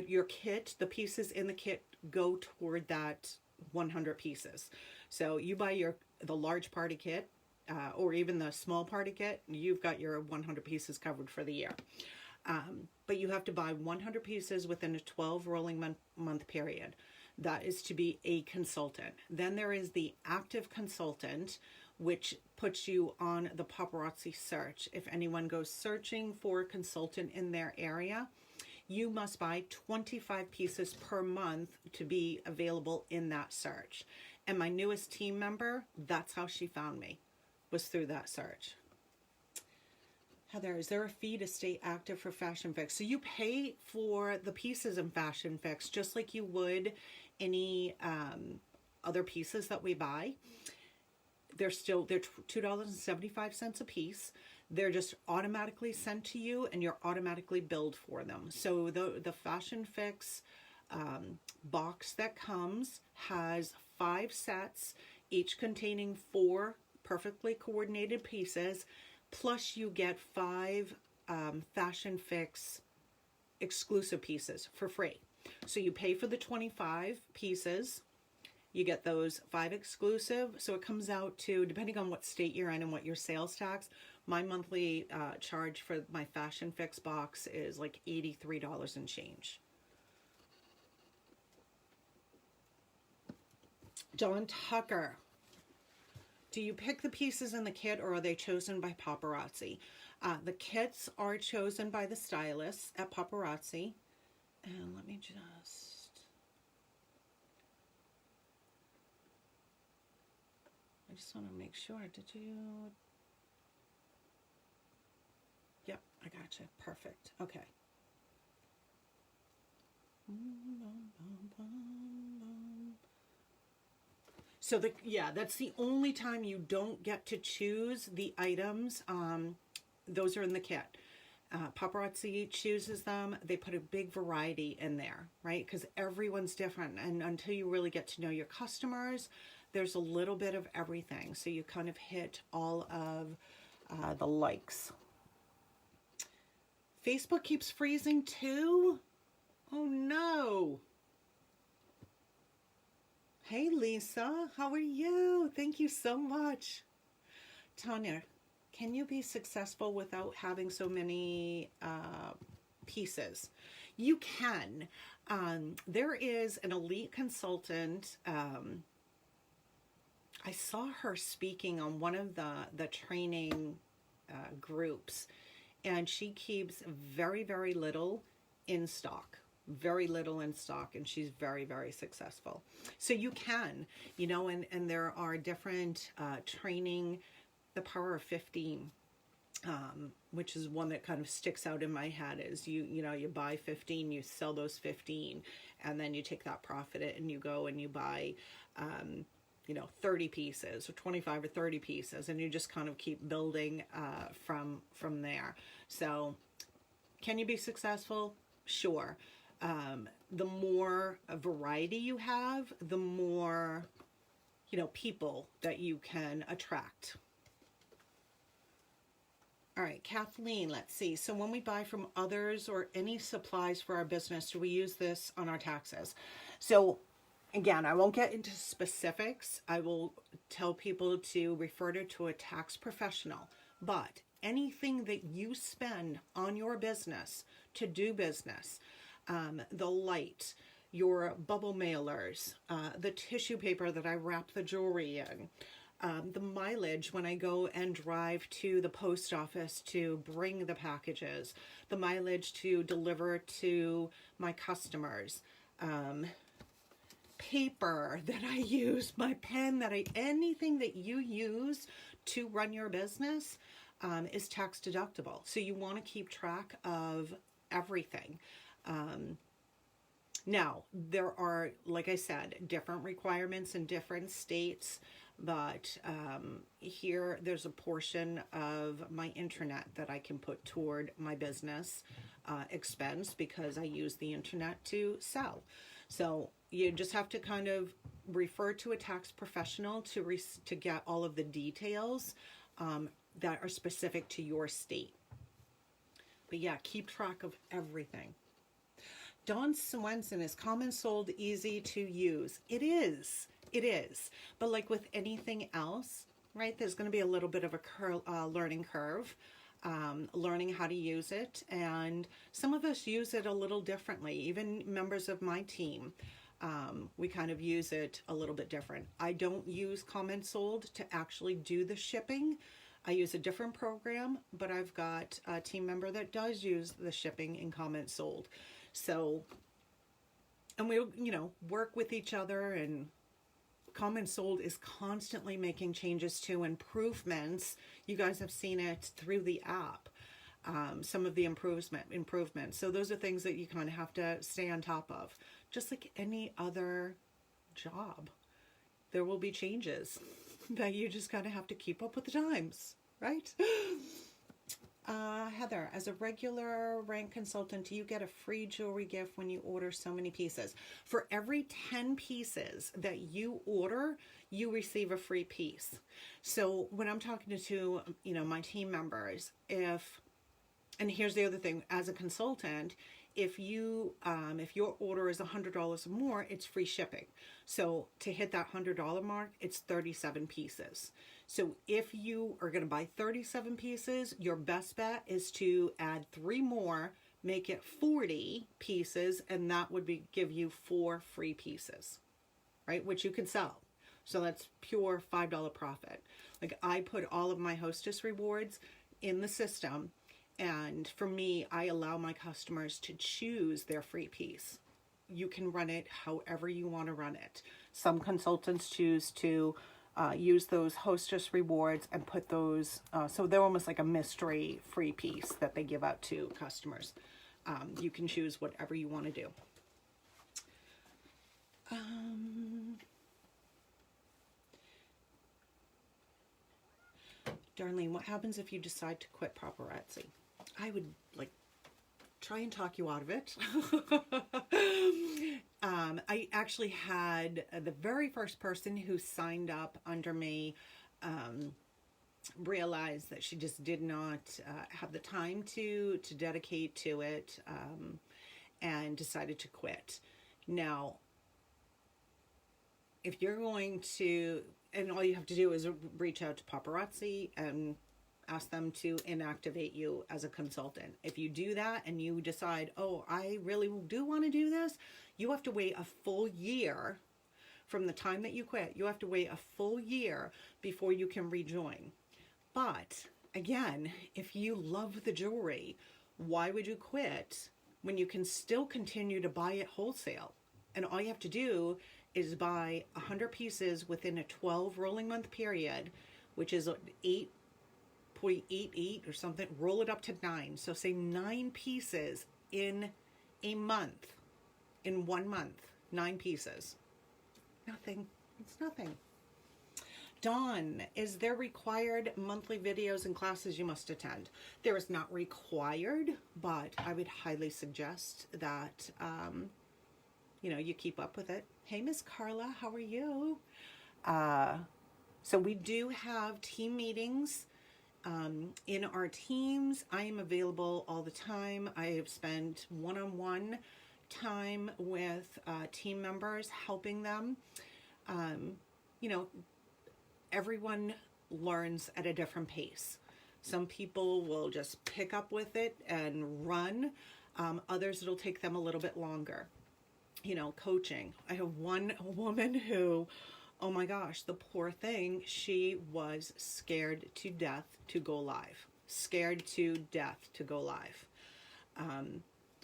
your kit, the pieces in the kit go toward that 100 pieces. So you buy the large party kit, or even the small party kit, you've got your 100 pieces covered for the year. But you have to buy 100 pieces within a 12 rolling month period. That is to be a consultant. Then there is the active consultant, which puts you on the paparazzi search. If anyone goes searching for a consultant in their area, you must buy 25 pieces per month to be available in that search. And my newest team member, that's how she found me, was through that search. Heather, is there a fee to stay active for Fashion Fix? So you pay for the pieces in Fashion Fix just like you would any other pieces that we buy. They're $2.75 a piece. They're just automatically sent to you and you're automatically billed for them. So the Fashion Fix box that comes has 5 sets, each containing 4 perfectly coordinated pieces. Plus you get 5 Fashion Fix exclusive pieces for free. So you pay for the 25 pieces, you get those 5 exclusive. So it comes out to, depending on what state you're in and what your sales tax, my monthly charge for my Fashion Fix box is like $83 and change. John Tucker, do you pick the pieces in the kit or are they chosen by Paparazzi? The kits are chosen by the stylists at Paparazzi. And let me I just want to make sure. Did you? Yep, I gotcha. Perfect. Okay. So yeah, that's the only time you don't get to choose the items. Those are in the kit. Paparazzi chooses them. They put a big variety in there, right? Because everyone's different. And until you really get to know your customers, there's a little bit of everything. So you kind of hit all of the likes. Facebook keeps freezing too? Oh no. Hey Lisa, how are you? Thank you so much. Tanya, can you be successful without having so many pieces? You can. There is an elite consultant. I saw her speaking on one of the training groups, and she keeps very, very little in stock. Very little in stock, and she's very, very successful. So you can, you know, and there are different training, the power of 15, which is one that kind of sticks out in my head, is you know, you buy 15, you sell those 15, and then you take that profit and you go and you buy, you know, 30 pieces or 25 or 30 pieces, and you just kind of keep building from there. So can you be successful? Sure. The more variety you have, the more, you know, people that you can attract. All right, Kathleen, let's see. So when we buy from others or any supplies for our business, do we use this on our taxes? So again, I won't get into specifics. I will tell people to refer to a tax professional, but anything that you spend on your business to do business, the light, your bubble mailers, the tissue paper that I wrap the jewelry in, the mileage when I go and drive to the post office to bring the packages, the mileage to deliver to my customers, paper that I use, my pen anything that you use to run your business is tax deductible. So you want to keep track of everything. Now, there are, like I said, different requirements in different states, but here there's a portion of my internet that I can put toward my business expense because I use the internet to sell. So you just have to kind of refer to a tax professional to get all of the details that are specific to your state. But yeah, keep track of everything. Dawn Swenson, is common sold easy to use? It is. It is. But like with anything else, right, there's going to be a little bit of a learning curve, learning how to use it. And some of us use it a little differently. Even members of my team, we kind of use it a little bit different. I don't use common sold to actually do the shipping. I use a different program, but I've got a team member that does use the shipping in common sold. So, and we'll, you know, work with each other, and common sold is constantly making changes to improvements. You guys have seen it through the app, some of the improvements. So those are things that you kind of have to stay on top of. Just like any other job, there will be changes that you just kind of have to keep up with the times, right? Heather, as a regular rank consultant, do you get a free jewelry gift when you order so many pieces? For every 10 pieces that you order, you receive a free piece. So when I'm talking to, you know, my team members, and here's the other thing, as a consultant, if your order is $100 or more, it's free shipping. So to hit that $100 mark, it's 37 pieces. So if you are going to buy 37 pieces, your best bet is to add 3 more, make it 40 pieces, and that would give you 4 free pieces, right? Which you can sell. So that's pure $5 profit. Like, I put all of my hostess rewards in the system, and for me, I allow my customers to choose their free piece. You can run it however you want to run it. Some consultants choose to use those hostess rewards and put those, so they're almost like a mystery free piece that they give out to customers. You can choose whatever you want to do. Darlene, what happens if you decide to quit paparazzi? I would like try and talk you out of it. I actually had the very first person who signed up under me realized that she just did not have the time to dedicate to it, and decided to quit. Now, if you're going to, and all you have to do is reach out to Paparazzi and ask them to inactivate you as a consultant. If you do that and you decide, oh, I really do want to do this, you have to wait a full year from the time that you quit. You have to wait a full year before you can rejoin. But again, if you love the jewelry, why would you quit when you can still continue to buy it wholesale? And all you have to do is buy 100 pieces within a 12 rolling month period, which is 8.88 or something. Roll it up to 9. So say 9 pieces in a month. In 1 month, 9 pieces. Nothing. It's nothing. Dawn, is there required monthly videos and classes you must attend? There is not required, but I would highly suggest that you keep up with it. Hey, Miss Carla, how are you? So we do have team meetings in our teams. I am available all the time. I have spent one-on-one time with team members, helping them. Everyone learns at a different pace. Some people will just pick up with it and run. Others, it'll take them a little bit longer. Coaching. I have one woman who, oh my gosh, the poor thing, she was scared to death to go live. Scared to death to go live.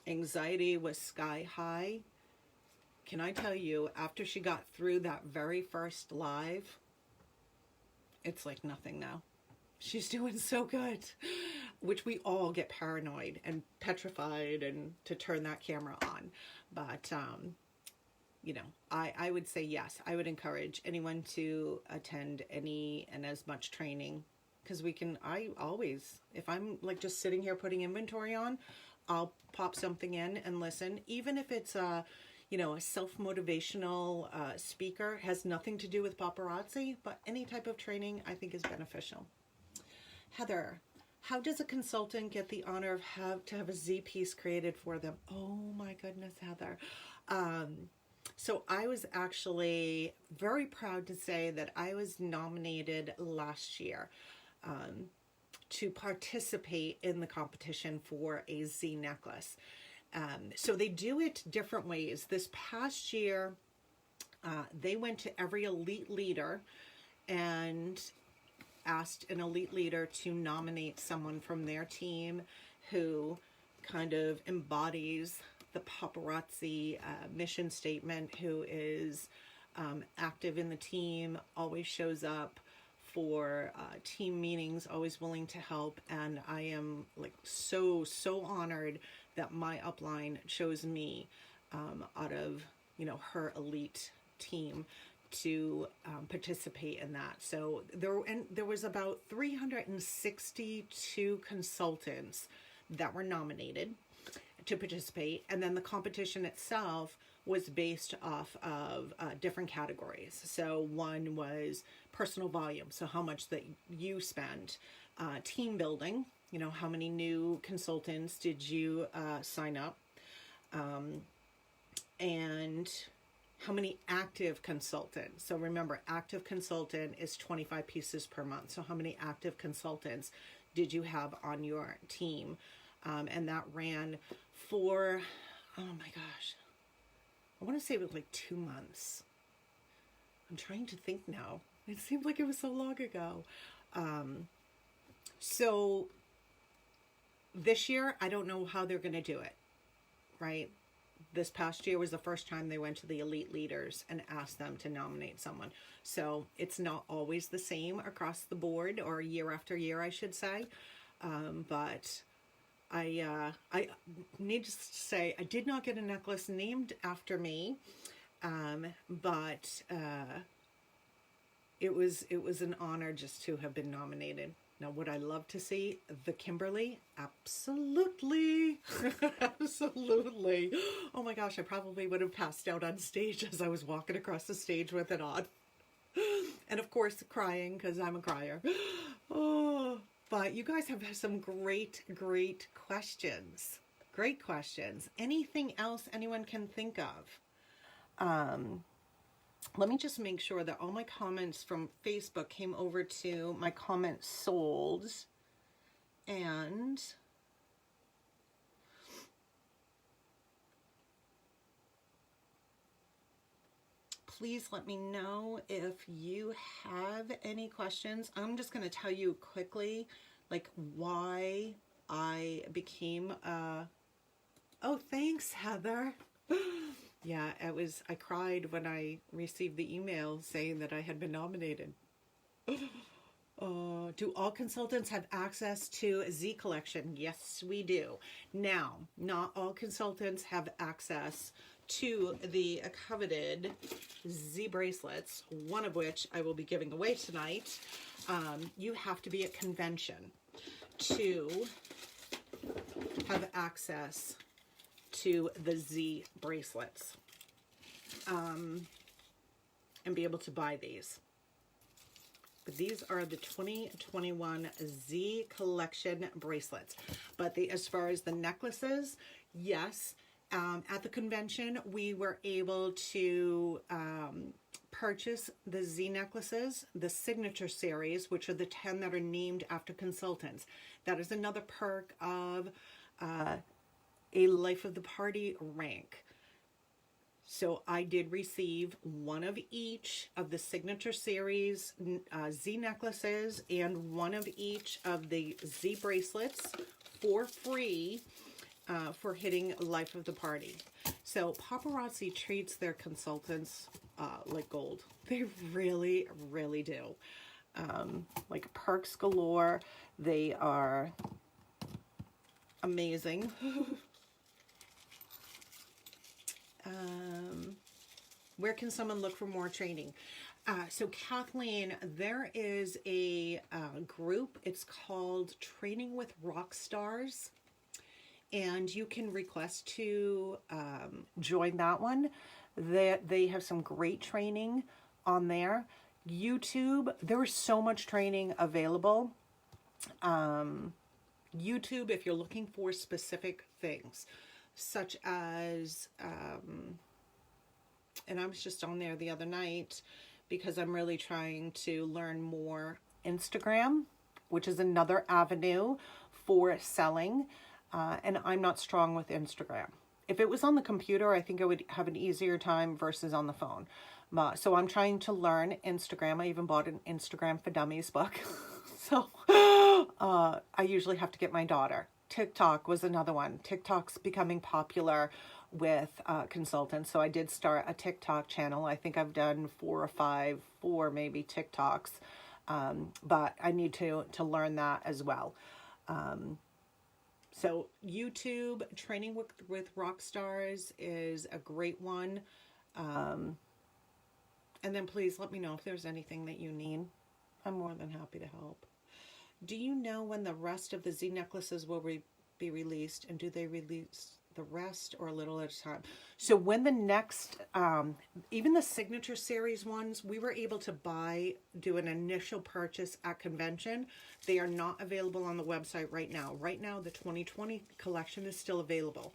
Anxiety was sky high. Can I tell you, after she got through that very first live, it's like nothing now. She's doing so good, which we all get paranoid and petrified and to turn that camera on. But, I would say yes. I would encourage anyone to attend any and as much training, because I always, if I'm like just sitting here putting inventory on, I'll pop something in and listen, even if it's a self-motivational speaker, has nothing to do with paparazzi, but any type of training I think is beneficial. Heather, how does a consultant get the honor of to have a Z piece created for them? Oh my goodness, Heather. So I was actually very proud to say that I was nominated last year to participate in the competition for a Z necklace. So they do it different ways. This past year, they went to every elite leader and asked an elite leader to nominate someone from their team who kind of embodies the paparazzi mission statement, who is active in the team, always shows up for team meetings, always willing to help. And I am like so honored that my upline chose me out of her elite team to participate in that. So there was about 362 consultants that were nominated to participate, and then the competition itself was based off of different categories. So one was personal volume, so how much that you spend, team building, how many new consultants did you sign up, and how many active consultants. So remember, active consultant is 25 pieces per month. So how many active consultants did you have on your team? And that ran for, oh my gosh, I want to say it was like 2 months. I'm trying to think now. It seemed like it was so long ago. So this year, I don't know how they're going to do it, right? This past year was the first time they went to the elite leaders and asked them to nominate someone. So it's not always the same across the board, or year after year, I should say. But I need to say, I did not get a necklace named after me. But it was an honor just to have been nominated. Now, would I love to see the Kimberly? Absolutely. Absolutely. Oh my gosh, I probably would have passed out on stage as I was walking across the stage with it on. And of course, crying because I'm a crier. Oh, but you guys have some great, great questions. Great questions. Anything else anyone can think of? Let me just make sure that all my comments from Facebook came over to my comments sold. And please let me know if you have any questions. I'm just going to tell you quickly, like, why I became oh, thanks, Heather. Yeah, I cried when I received the email saying that I had been nominated. Do all consultants have access to Z Collection? Yes, we do. Now, not all consultants have access to the coveted Z bracelets, one of which I will be giving away tonight. You have to be at convention to have access to the Z bracelets and be able to buy these. But these are the 2021 Z Collection bracelets. But as far as the necklaces, yes, at the convention we were able to purchase the Z necklaces, the signature series, which are the 10 that are named after consultants. That is another perk of a Life of the Party rank. So I did receive one of each of the signature series Z necklaces and one of each of the Z bracelets for free for hitting Life of the Party. So Paparazzi treats their consultants like gold. They really, really do. Like perks galore. They are amazing. Where can someone look for more training? So Kathleen, there is a group. It's called Training with Rock Stars, and you can request to join that one. They have some great training on there. YouTube, there is so much training available. YouTube, if you're looking for specific things, such as, and I was just on there the other night because I'm really trying to learn more Instagram, which is another avenue for selling, and I'm not strong with Instagram. If it was on the computer, I think I would have an easier time versus on the phone. So I'm trying to learn Instagram. I even bought an Instagram for Dummies book. So I usually have to get my daughter. TikTok was another one. TikTok's becoming popular with consultants. So I did start a TikTok channel. I think I've done 4 or 5 maybe TikToks. But I need to learn that as well. So YouTube, Training with Rock Stars is a great one. And then please let me know if there's anything that you need. I'm more than happy to help. Do you know when the rest of the Z necklaces will be released? And do they release the rest or a little at a time? So when the next, even the signature series ones, we were able to do an initial purchase at convention. They are not available on the website right now. Right now, the 2020 collection is still available.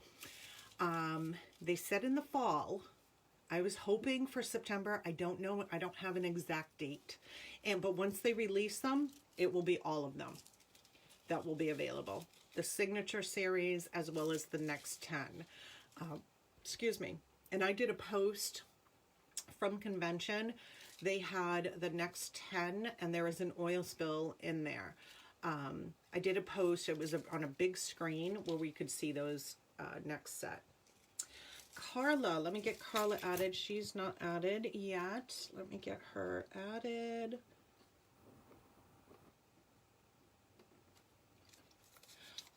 They said in the fall. I was hoping for September. I don't know. I don't have an exact date. But once they release them, it will be all of them that will be available. The signature series as well as the next 10. Excuse me. And I did a post from convention. They had the next 10 and there was an oil spill in there. I did a post. It was on a big screen where we could see those next set. Carla, let me get Carla added. She's not added yet. Let me get her added.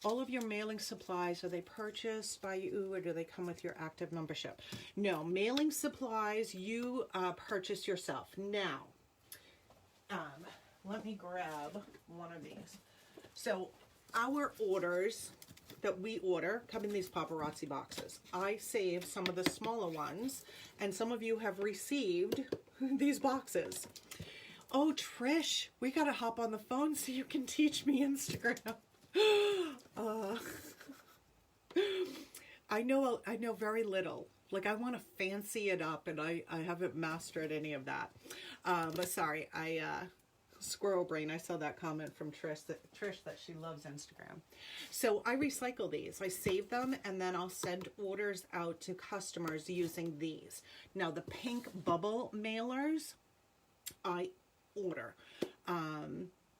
All of your mailing supplies, are they purchased by you or do they come with your active membership? No, mailing supplies you purchase yourself. Now, let me grab one of these. So our orders that we order come in these paparazzi boxes. I save some of the smaller ones, and some of you have received these boxes. Oh, Trish, we gotta hop on the phone so you can teach me Instagram. I know very little. Like, I want to fancy it up, and I haven't mastered any of that. But sorry, squirrel brain. I saw that comment from Trish that she loves Instagram. So I recycle these. I save them, and then I'll send orders out to customers using these. Now, the pink bubble mailers, I order.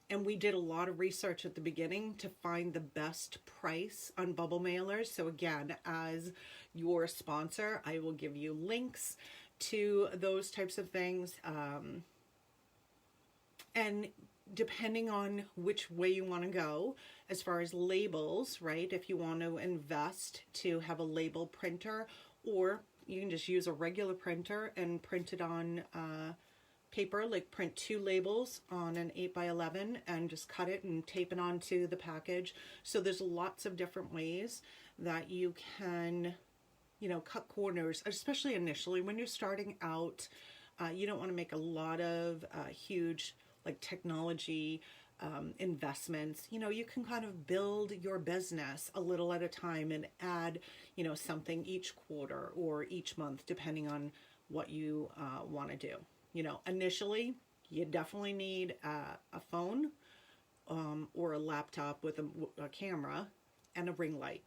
And we did a lot of research at the beginning to find the best price on bubble mailers. So again, as your sponsor, I will give you links to those types of things. And depending on which way you want to go, as far as labels, right? If you want to invest to have a label printer, or you can just use a regular printer and print it on paper, like print 2 labels on an 8x11 and just cut it and tape it onto the package. So there's lots of different ways that you can, you know, cut corners, especially initially when you're starting out. You don't want to make a lot of huge like technology investments. You know, you can kind of build your business a little at a time and add, you know, something each quarter or each month, depending on what you want to do. You know, initially, you definitely need a phone or a laptop with a camera and a ring light.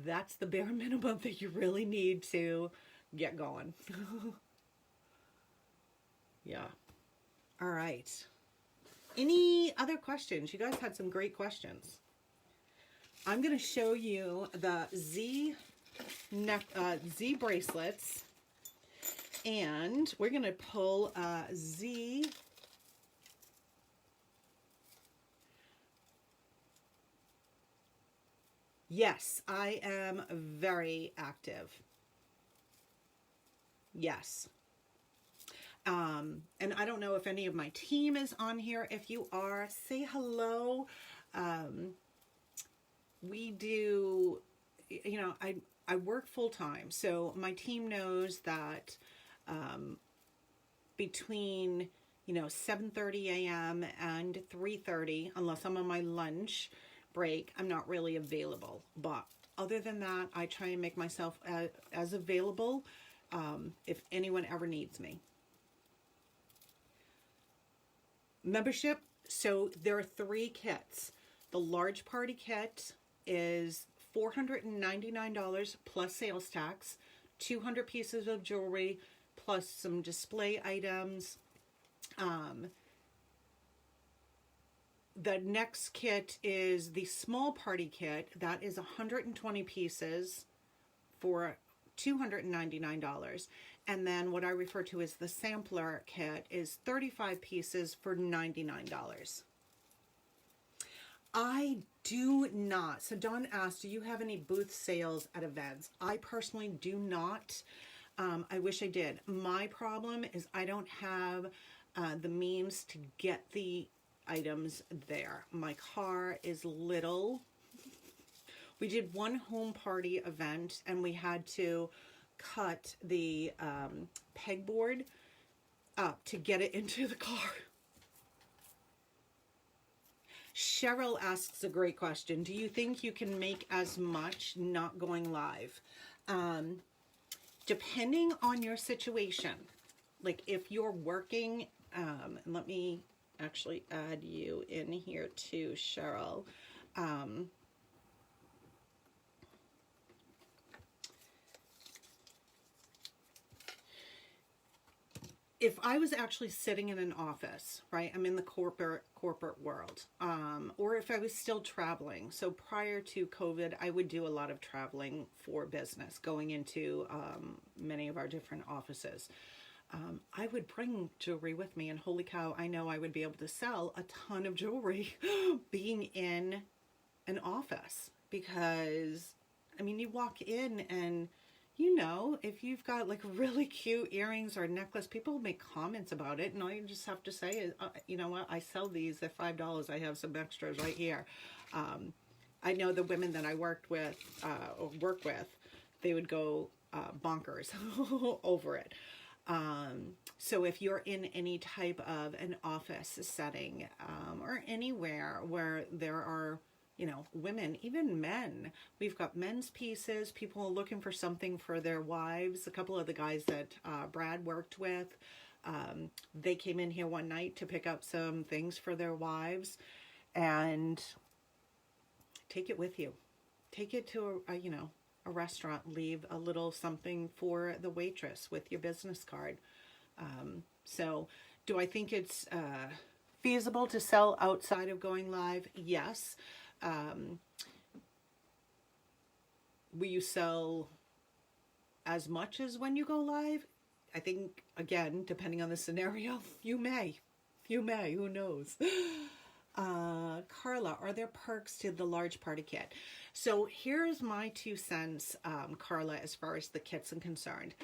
That's the bare minimum that you really need to get going. Yeah. All right. Any other questions? You guys had some great questions. I'm going to show you the Z bracelets. And we're going to pull Z. Yes, I am very active. Yes. And I don't know if any of my team is on here. If you are, say hello. We do, you know, I work full time. So my team knows that between, you know, 7:30 a.m. and 3:30, unless I'm on my lunch break, I'm not really available. But other than that, I try and make myself as available if anyone ever needs me. Membership, so there are 3 kits. The large party kit is $499 plus sales tax, 200 pieces of jewelry, plus some display items. The next kit is the small party kit. That is 120 pieces for $299. And then what I refer to as the sampler kit is 35 pieces for $99. I do not. So Dawn asked, do you have any booth sales at events? I personally do not. I wish I did. My problem is I don't have the means to get the items there. My car is little. We did one home party event and we had to cut the pegboard up to get it into the car. Cheryl asks a great question. Do you think you can make as much not going live? Depending on your situation, like if you're working, and let me actually add you in here too, Cheryl. If I was actually sitting in an office, right, I'm in the corporate world, or if I was still traveling. So prior to COVID, I would do a lot of traveling for business, going into many of our different offices. I would bring jewelry with me, and holy cow, I know I would be able to sell a ton of jewelry being in an office, because I mean, you walk in and you know, if you've got like really cute earrings or necklace, people make comments about it, and all you just have to say is, you know what, I sell these at $5. I have some extras right here. I know the women that I work with, they would go bonkers over it. So if you're in any type of an office setting, or anywhere where there are, you know, women, even men, we've got men's pieces. People are looking for something for their wives. A couple of the guys that Brad worked with, they came in here one night to pick up some things for their wives, and take it with you. Take it to you know, a restaurant, leave a little something for the waitress with your business card. So do I think it's feasible to sell outside of going live? Yes. Will you sell as much as when you go live? I think, again, depending on the scenario, you may, who knows? Carla, are there perks to the large party kit? So here's my 2 cents, Carla, as far as the kits are concerned.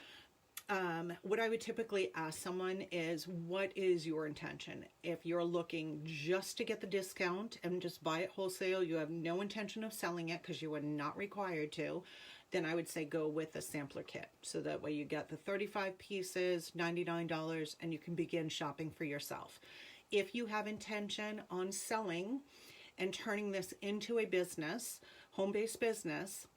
What I would typically ask someone is, what is your intention? If you're looking just to get the discount and just buy it wholesale, you have no intention of selling it because you are not required to, then I would say go with a sampler kit. So that way you get the 35 pieces, $99, and you can begin shopping for yourself. If you have intention on selling and turning this into a business, home-based business,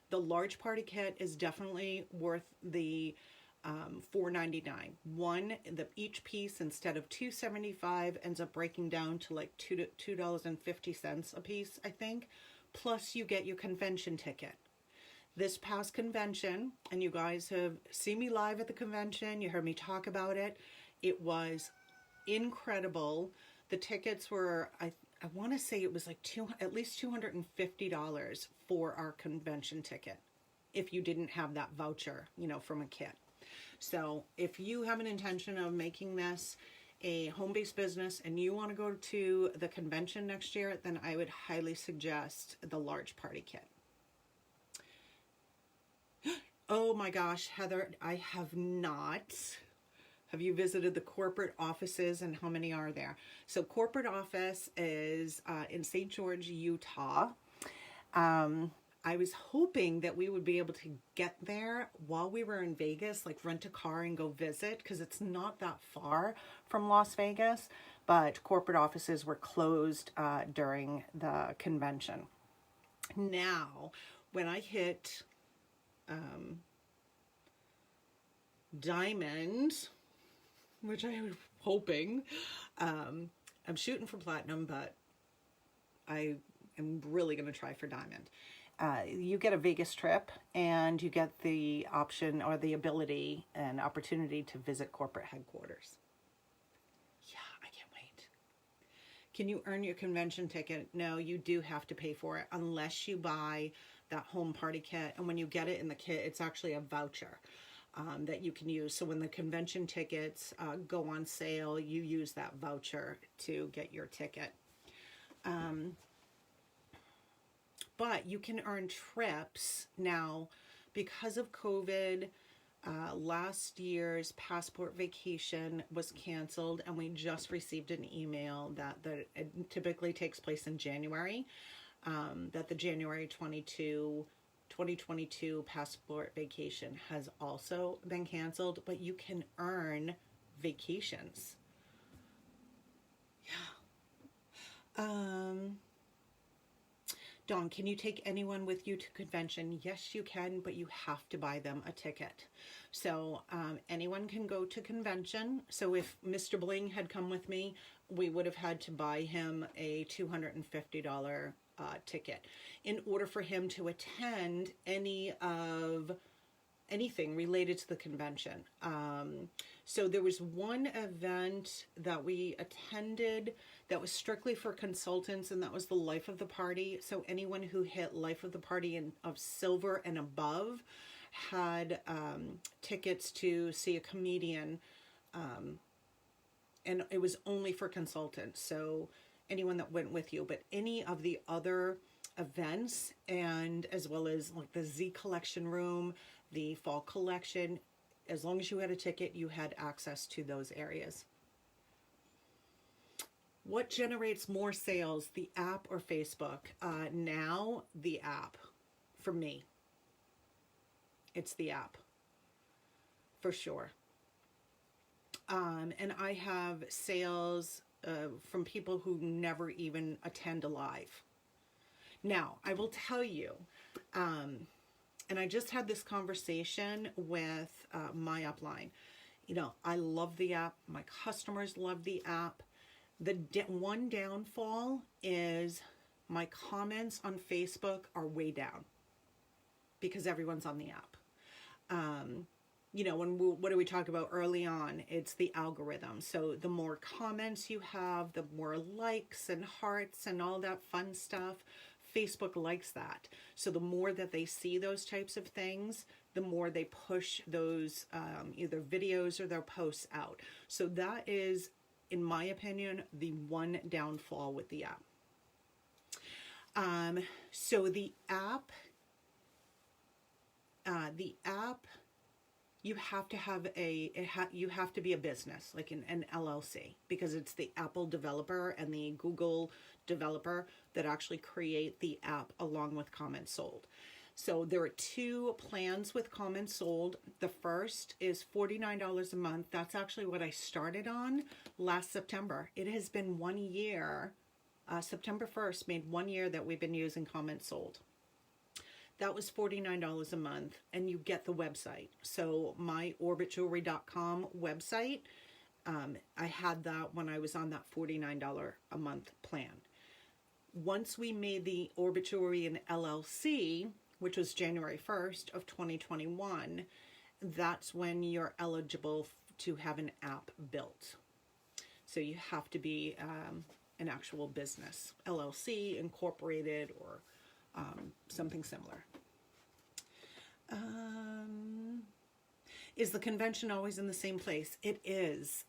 the large party kit is definitely worth the $4.99. Each piece, instead of $2.75, ends up breaking down to like $2.50 a piece, I think. Plus you get your convention ticket. This past convention, and you guys have seen me live at the convention, you heard me talk about it. It was incredible. The tickets were, I want to say it was like at least $250 for our convention ticket, if you didn't have that voucher, you know, from a kit. So if you have an intention of making this a home-based business and you want to go to the convention next year, then I would highly suggest the large party kit. Oh my gosh, Heather, I have not. Have you visited the corporate offices, and how many are there? So corporate office is in St. George, Utah. I was hoping that we would be able to get there while we were in Vegas, like rent a car and go visit, because it's not that far from Las Vegas, but corporate offices were closed during the convention. Now, when I hit Diamond, which I was hoping, I'm shooting for platinum, but I am really going to try for diamond. You get a Vegas trip, and you get the option or the ability and opportunity to visit corporate headquarters. Yeah, I can't wait. Can you earn your convention ticket? No, you do have to pay for it unless you buy that home party kit. And when you get it in the kit, it's actually a voucher that you can use. So when the convention tickets go on sale, you use that voucher to get your ticket. But you can earn trips now because of COVID. Last year's passport vacation was canceled, and we just received an email that it typically takes place in January, that the January 2022 passport vacation has also been canceled, but you can earn vacations. Yeah. Dawn, can you take anyone with you to convention? Yes, you can, but you have to buy them a ticket. So anyone can go to convention. So if Mr. Bling had come with me, we would have had to buy him a $250 ticket in order for him to attend anything related to the convention. So there was one event that we attended that was strictly for consultants, and that was the Life of the Party. So anyone who hit Life of the Party of silver and above had tickets to see a comedian, and it was only for consultants. So anyone that went with you, but any of the other events, and as well as like the Z collection room, the fall collection, as long as you had a ticket, you had access to those areas. What generates more sales, the app or Facebook? Now, the app. For me, it's the app, for sure. And I have sales from people who never even attend a live. Now, I will tell you, and I just had this conversation with my upline. You know, I love the app. My customers love the app. The one downfall is my comments on Facebook are way down because everyone's on the app. You know, what do we talk about early on? It's the algorithm. So the more comments you have, the more likes and hearts and all that fun stuff. Facebook likes that. So the more that they see those types of things, the more they push those either videos or their posts out. So that is, in my opinion, the one downfall with the app. So the app, you have to have you have to be a business, like an LLC, because it's the Apple developer and the Google developer that actually create the app along with comments sold. So there are two plans with comments sold. The first is $49 a month. That's actually what I started on last September. It has been 1 year. September 1st made 1 year that we've been using comments sold. That was $49 a month, and you get the website. So my orbitjewelry.com website, I had that when I was on that $49 a month plan. Once we made the Orbit Jewelry an LLC, which was January 1st of 2021, that's when you're eligible to have an app built. So you have to be an actual business, LLC, incorporated, or something similar. Is the convention always in the same place? It is,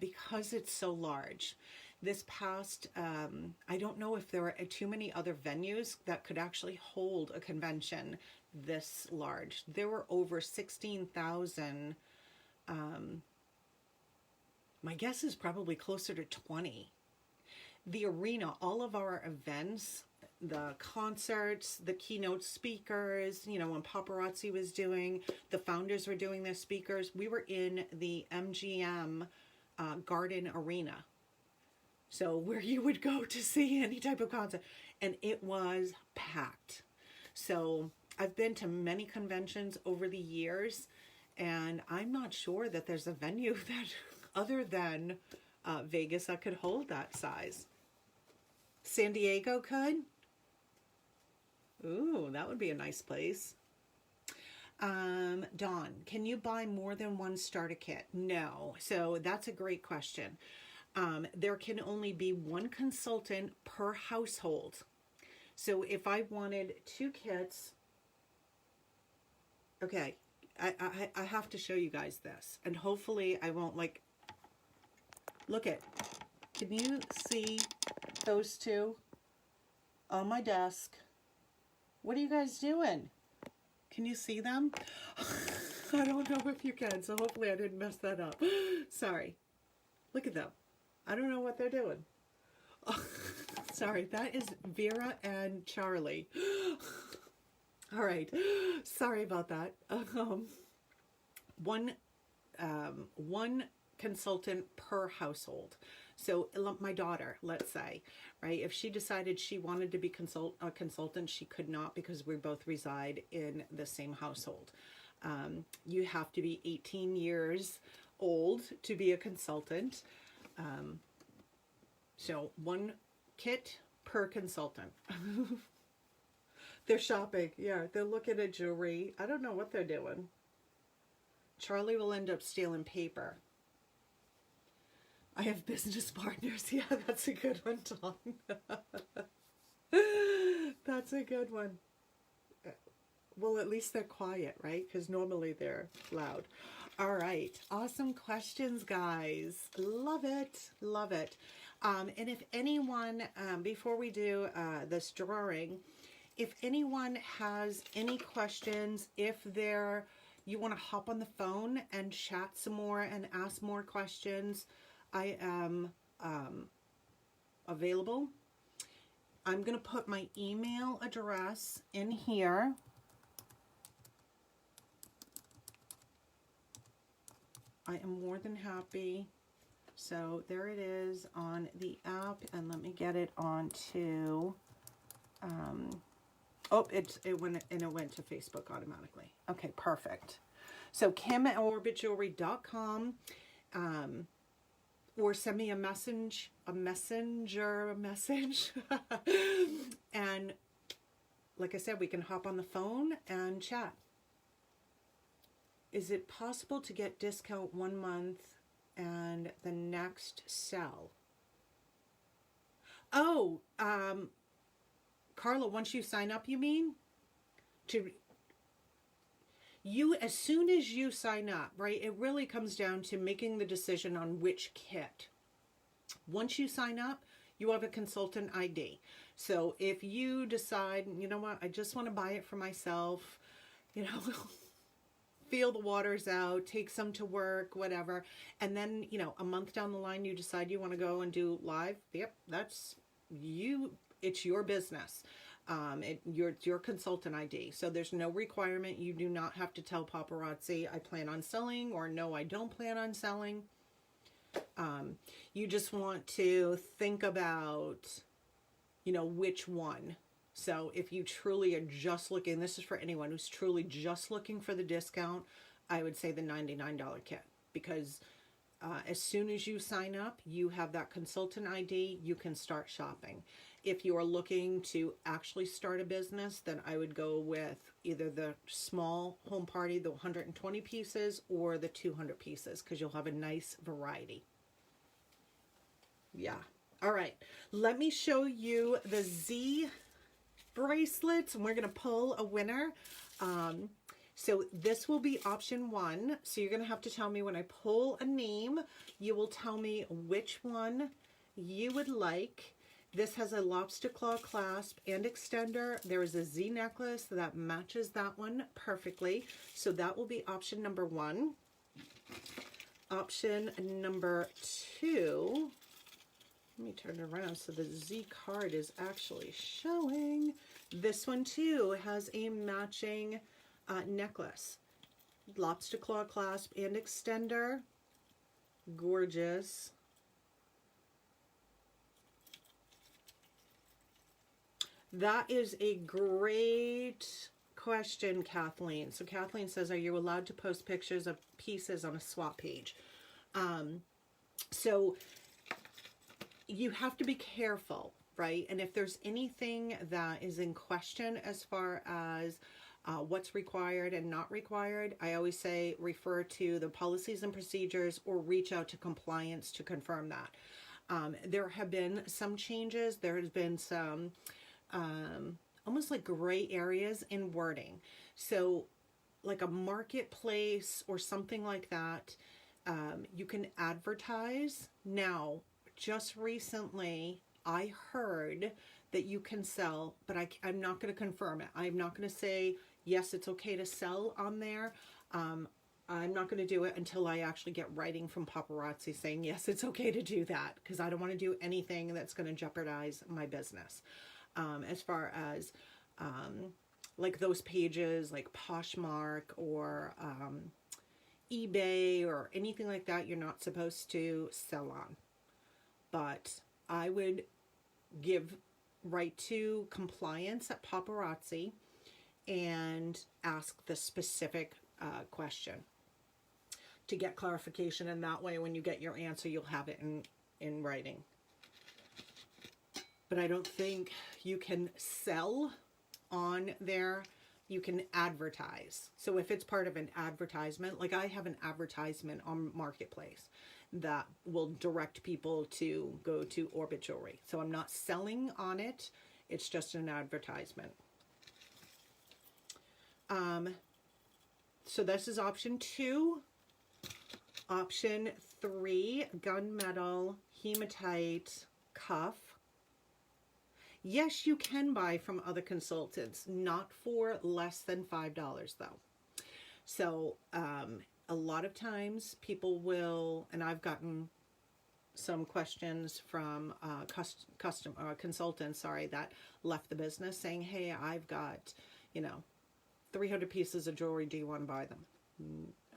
because it's so large. This past, I don't know if there are too many other venues that could actually hold a convention this large. There were over 16,000. My guess is probably closer to 20. The arena, all of our events, the concerts, the keynote speakers, you know, when Paparazzi was doing, the founders were doing their speakers. We were in the MGM Garden Arena. So where you would go to see any type of concert, and it was packed. So I've been to many conventions over the years, and I'm not sure that there's a venue that other than Vegas that could hold that size. San Diego could? Ooh, that would be a nice place. Dawn, can you buy more than one starter kit? No. So that's a great question. There can only be one consultant per household. So if I wanted 2 kits, okay, I have to show you guys this, and hopefully I won't look at, can you see those two on my desk? What are you guys doing? Can you see them? I don't know if you can, so hopefully I didn't mess that up. Sorry. Look at them. I don't know what they're doing. Oh, sorry, that is Vera and Charlie. All right. Sorry about that. One consultant per household. So my daughter, let's say, right, if she decided she wanted to be a consultant, she could not, because we both reside in the same household. You have to be 18 years old to be a consultant. So 1 kit per consultant. They're shopping. Yeah, they're looking at jewelry. I don't know what they're doing. Charlie will end up stealing paper. I have business partners. Yeah, that's a good one, Tom. That's a good one. Well, at least they're quiet, right? Because normally they're loud. All right. Awesome questions, guys. Love it. Love it. And if anyone, before we do this drawing, if anyone has any questions, if you want to hop on the phone and chat some more and ask more questions, I am available. I'm going to put my email address in here. I am more than happy. So there it is on the app, and let me get it onto, oh, it went to Facebook automatically. Okay, perfect. So kim@orbitjewelry.com, or send me a messenger message. And like I said, we can hop on the phone and chat. Is it possible to get discount 1 month and the next sell? Oh, Carla, once you sign up, you mean? As soon as you sign up, right, it really comes down to making the decision on which kit. Once you sign up, you have a consultant ID. So if you decide, you know what, I just want to buy it for myself, you know, feel the waters out, take some to work, whatever. And then, you know, a month down the line, you decide you want to go and do live. Yep, that's you. It's your business. It's your consultant ID. So there's no requirement. You do not have to tell paparazzi, I plan on selling, or no, I don't plan on selling. You just want to think about, you know, which one. So if you truly are just looking, this is for anyone who's truly just looking for the discount, I would say the $99 kit, because as soon as you sign up, you have that consultant ID, you can start shopping. If you are looking to actually start a business, then I would go with either the small home party, the 120 pieces, or the 200 pieces, because you'll have a nice variety. Yeah. All right. Let me show you the Z bracelets, and we're going to pull a winner. So this will be option 1. So you're going to have to tell me when I pull a name, you will tell me which one you would like. This has a lobster claw clasp and extender. There is a Z necklace that matches that one perfectly. So that will be option number 1. Option number 2. Let me turn it around so the Z card is actually showing. This one too has a matching necklace. Lobster claw clasp and extender. Gorgeous. That is a great question, Kathleen. So Kathleen says, are you allowed to post pictures of pieces on a swap page? So you have to be careful, right? And if there's anything that is in question as far as what's required and not required, I always say refer to the policies and procedures or reach out to compliance to confirm that. There have been some changes. There has been some almost like gray areas in wording. So like a marketplace or something like that, you can advertise. Now, just recently, I heard that you can sell, but I'm not going to confirm it. I'm not going to say, yes, it's okay to sell on there. I'm not going to do it until I actually get writing from paparazzi saying, yes, it's okay to do that, because I don't want to do anything that's going to jeopardize my business. As far as like those pages like Poshmark or eBay or anything like that, you're not supposed to sell on. But I would write to compliance at Paparazzi and ask the specific question to get clarification, and that way when you get your answer, you'll have it in writing. But I don't think you can sell on there. You can advertise. So if it's part of an advertisement, like I have an advertisement on Marketplace that will direct people to go to Orbit Jewelry. So I'm not selling on it. It's just an advertisement. So this is option 2. Option 3, gunmetal hematite cuff. Yes, you can buy from other consultants, not for less than $5 though. So a lot of times people will, and I've gotten some questions from consultants, that left the business saying, hey, I've got, 300 pieces of jewelry. Do you want to buy them?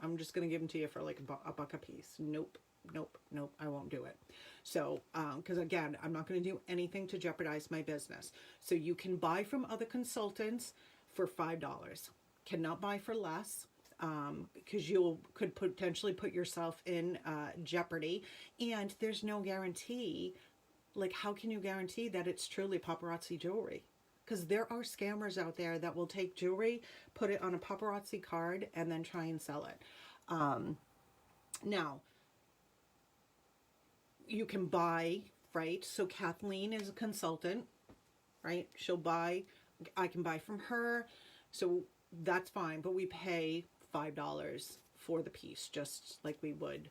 I'm just going to give them to you for like a buck a piece. Nope. I won't do it. So, because again, I'm not going to do anything to jeopardize my business. So you can buy from other consultants for $5. Cannot buy for less. Because you could potentially put yourself in jeopardy, and there's no guarantee. Like, how can you guarantee that it's truly paparazzi jewelry? Because there are scammers out there that will take jewelry, put it on a paparazzi card, and then try and sell it. Now, you can buy, right? So Kathleen is a consultant, right? She'll buy, I can buy from her, so that's fine, but we pay $5 for the piece, just like we would.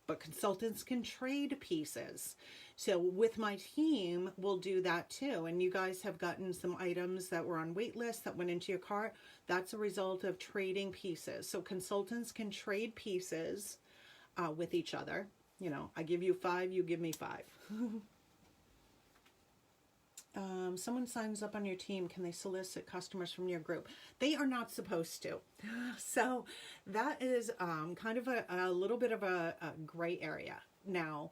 But consultants can trade pieces. So with my team, we'll do that too. And you guys have gotten some items that were on wait list that went into your cart. That's a result of trading pieces. So consultants can trade pieces with each other. I give you 5, you give me 5. Someone signs up on your team, can they solicit customers from your group? They are not supposed to. So that is kind of a little bit of a gray area. Now,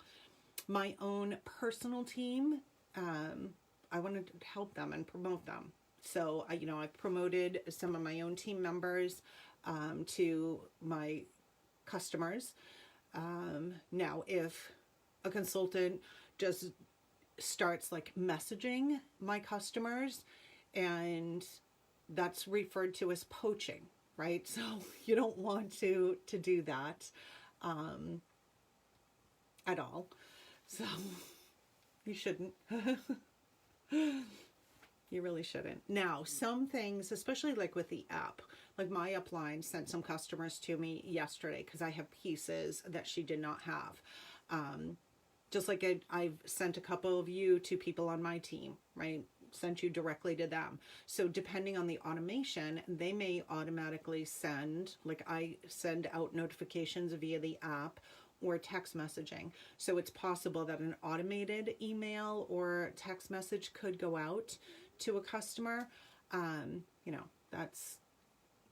my own personal team, I want to help them and promote them. So, I've promoted some of my own team members to my customers. Now, if a consultant just starts like messaging my customers, and that's referred to as poaching, right? So you don't want to do that at all. So you shouldn't. You really shouldn't. Now, some things, especially like with the app, like my upline sent some customers to me yesterday because I have pieces that she did not have. Just like I've sent a couple of you to people on my team, right? Sent you directly to them. So depending on the automation, they may automatically send, like I send out notifications via the app or text messaging. So it's possible that an automated email or text message could go out to a customer.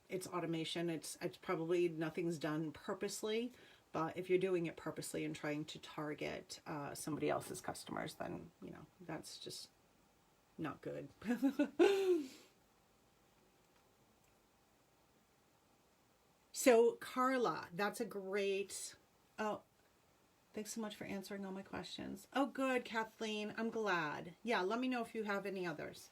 It's automation. It's probably nothing's done purposely. But if you're doing it purposely and trying to target somebody else's customers, then, that's just not good. So, Carla, that's a great... Oh, thanks so much for answering all my questions. Oh, good, Kathleen. I'm glad. Yeah, let me know if you have any others.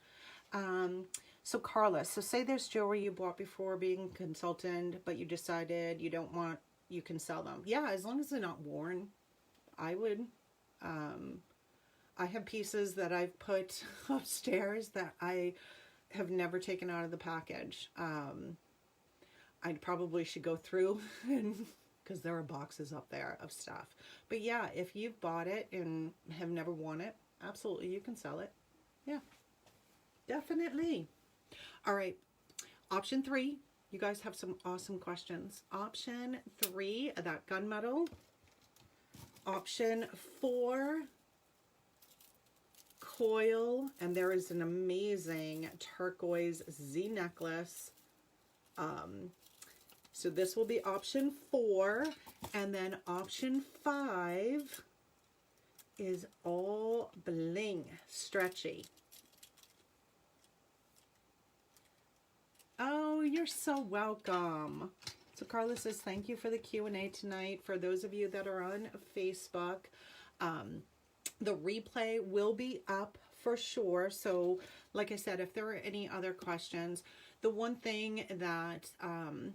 So, Carla, so say there's jewelry you bought before being a consultant, but you decided you don't want... You can sell them. Yeah, as long as they're not worn, I would. I have pieces that I've put upstairs that I have never taken out of the package. I probably should go through because there are boxes up there of stuff. But yeah, if you've bought it and have never worn it, absolutely you can sell it. Yeah, definitely. All right, option 3. You guys have some awesome questions. Option 3, that gunmetal. Option 4, coil. And there is an amazing turquoise Z necklace. So this will be option 4. And then option 5 is all bling, stretchy. Oh, you're so welcome. So Carla says, thank you for the Q&A tonight. For those of you that are on Facebook, the replay will be up for sure. So like I said, if there are any other questions, the one thing that, I'll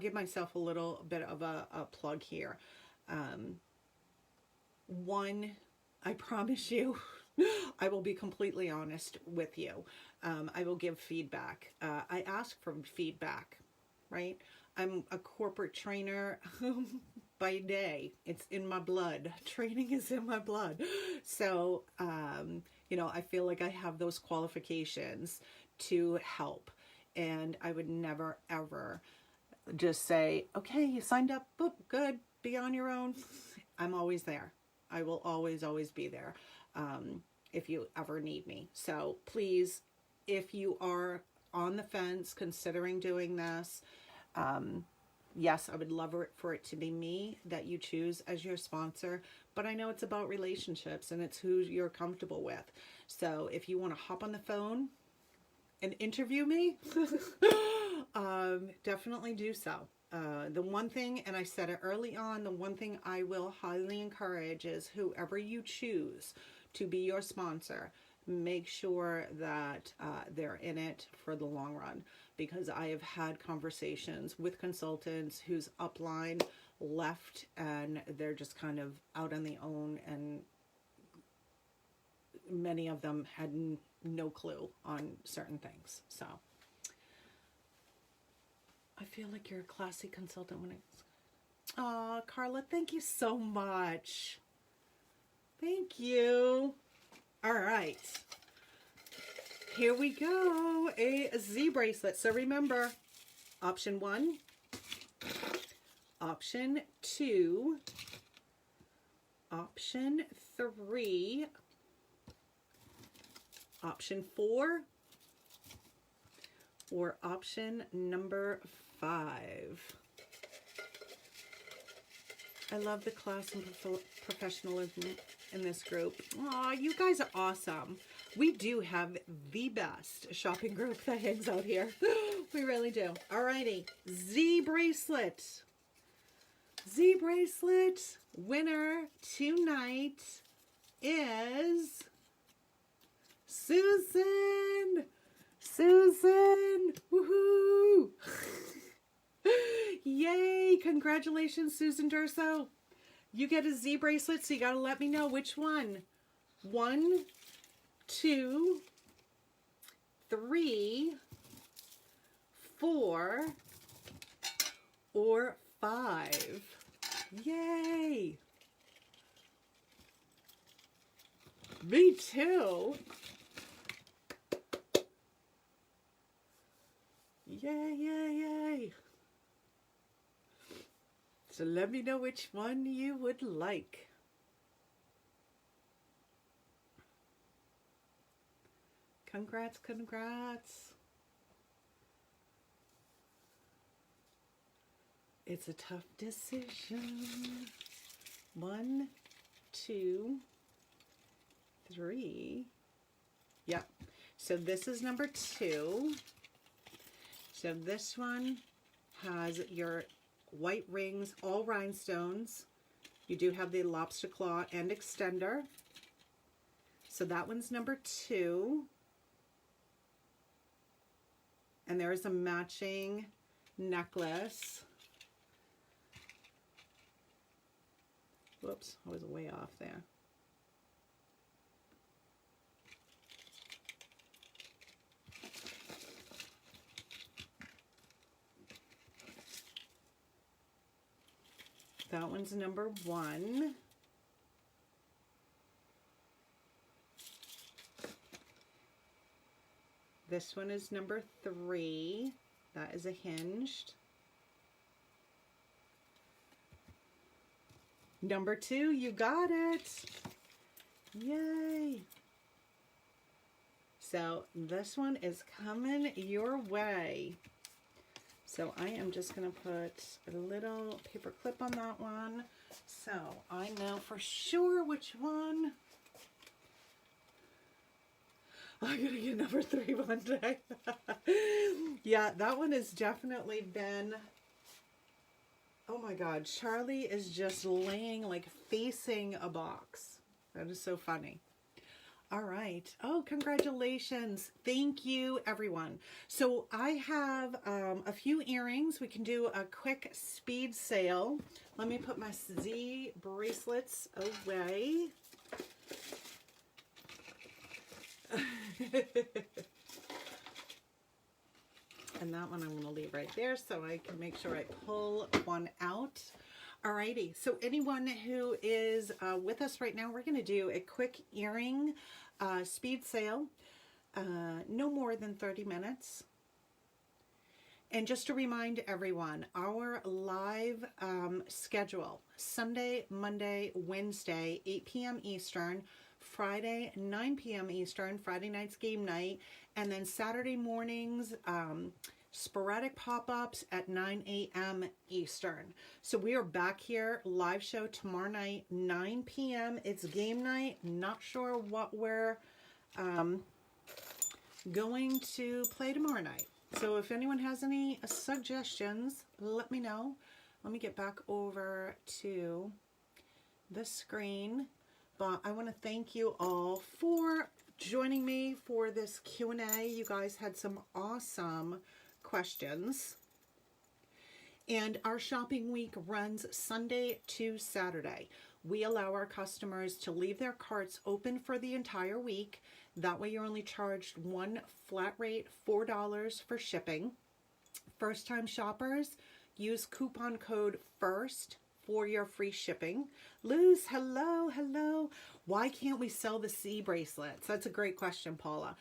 give myself a little bit of a plug here. One, I promise you, I will be completely honest with you. I will give feedback. I ask for feedback, right? I'm a corporate trainer by day. It's in my blood. Training is in my blood. So, you know, I feel like I have those qualifications to help. And I would never, ever just say, okay, you signed up, boop, good, be on your own. I'm always there. I will always, always be there if you ever need me. So please, if you are on the fence considering doing this, yes, I would love for it to be me that you choose as your sponsor, but I know it's about relationships and it's who you're comfortable with. So if you want to hop on the phone and interview me, definitely do so. The one thing, and I said it early on, the one thing I will highly encourage is whoever you choose to be your sponsor, make sure that they're in it for the long run, because I have had conversations with consultants whose upline left and they're just kind of out on their own, and many of them had no clue on certain things. So I feel like you're a classy consultant when it's... Oh, Carla, thank you so much. Thank you. All right. Here we go. A Z bracelet. So remember, option 1, option 2, option 3, option 4, or option number 5. I love the class and professionalism in this group. Aw, you guys are awesome. We do have the best shopping group that hangs out here. We really do. Alrighty, Z bracelet. Z bracelet winner tonight is Susan. Susan, woohoo! Yay, congratulations, Susan Durso. You get a Z bracelet, so you gotta let me know which one. 1, 2, 3, 4, or 5. Yay! Me too. Yay, yay, yay. So let me know which one you would like. Congrats, congrats. It's a tough decision. 1, 2, 3. Yep. So this is number 2. So this one has your white rings, all rhinestones. You do have the lobster claw and extender. So that one's number 2. And there is a matching necklace. Whoops, I was way off there. That one's number 1. This one is number 3. That is a hinged. Number 2, you got it. Yay. So this one is coming your way. So I am just going to put a little paper clip on that one, so I know for sure which one. I'm going to get number 3 one day. Yeah, that one has definitely been... Oh my God, Charlie is just laying, like, facing a box. That is so funny. All right. Oh, congratulations. Thank you, everyone. So I have a few earrings. We can do a quick speed sale. Let me put my Z bracelets away. And that one I'm going to leave right there so I can make sure I pull one out. Alrighty, so anyone who is with us right now, we're going to do a quick earring speed sale. No more than 30 minutes. And just to remind everyone, our live schedule, Sunday, Monday, Wednesday, 8 p.m. Eastern, Friday, 9 p.m. Eastern, Friday night's game night, and then Saturday mornings, sporadic pop-ups at 9 a.m. Eastern. So we are back here, live show tomorrow night, 9 p.m. It's game night. Not sure what we're going to play tomorrow night. So if anyone has any suggestions, let me know. Let me get back over to the screen. But I want to thank you all for joining me for this Q&A. You guys had some awesome questions. And our shopping week runs Sunday to Saturday. We allow our customers to leave their carts open for the entire week. That way you're only charged one flat rate, $4 for shipping. First time shoppers, use coupon code FIRST for your free shipping. Luz, hello, hello. Why can't we sell the C bracelets? That's a great question, Paula.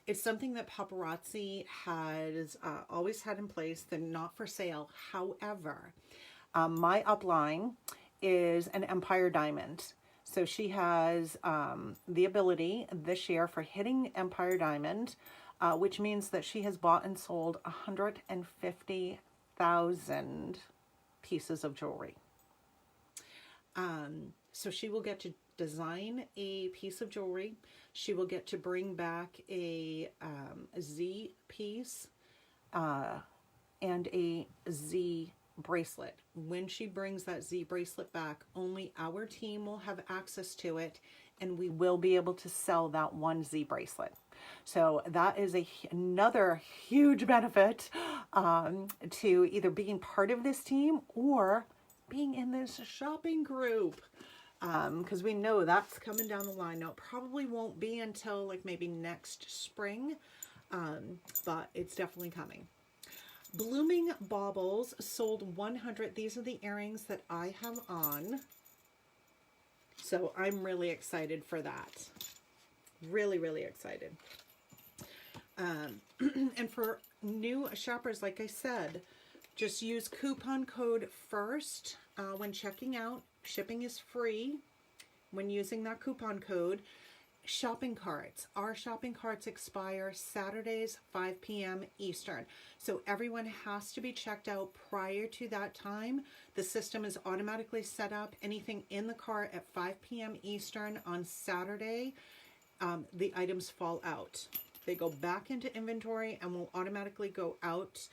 It's something that Paparazzi has always had in place. They're not for sale. However, my upline is an Empire Diamond. So she has the ability this year for hitting Empire Diamond, which means that she has bought and sold 150,000 pieces of jewelry. So she will get to design a piece of jewelry. She will get to bring back a Z piece and a Z bracelet. When she brings that Z bracelet back, only our team will have access to it, and we will be able to sell that one Z bracelet. So that is another huge benefit to either being part of this team or being in this shopping group, because we know that's coming down the line. Now, it probably won't be until like maybe next spring, but it's definitely coming. Blooming Baubles sold 100. These are the earrings that I have on. So I'm really excited for that. Really, really excited. And for new shoppers, like I said, just use coupon code FIRST when checking out. Shipping is free when using that coupon code. Shopping carts. Our shopping carts expire Saturdays, 5 p.m. Eastern. So everyone has to be checked out prior to that time. The system is automatically set up. Anything in the cart at 5 p.m. Eastern on Saturday, the items fall out. They go back into inventory and will automatically go out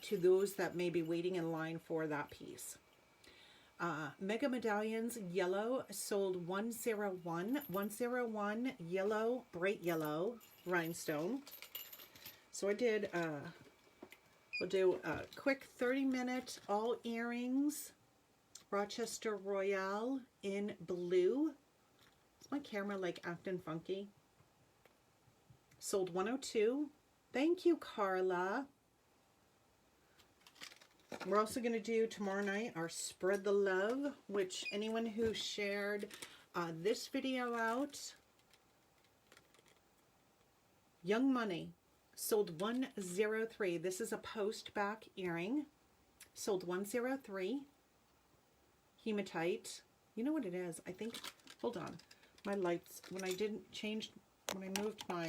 to those that may be waiting in line for that piece. Mega Medallions Yellow sold 101. 101 yellow, bright yellow rhinestone. So I did, we'll do a quick 30-minute all earrings. Rochester Royale in blue. Is my camera like acting funky? Sold 102. Thank you, Carla. We're also going to do tomorrow night our Spread the Love, which anyone who shared this video out, Young Money, sold 103. This is a post back earring, sold 103. Hematite. You know what it is? I think, hold on. My lights, when I moved my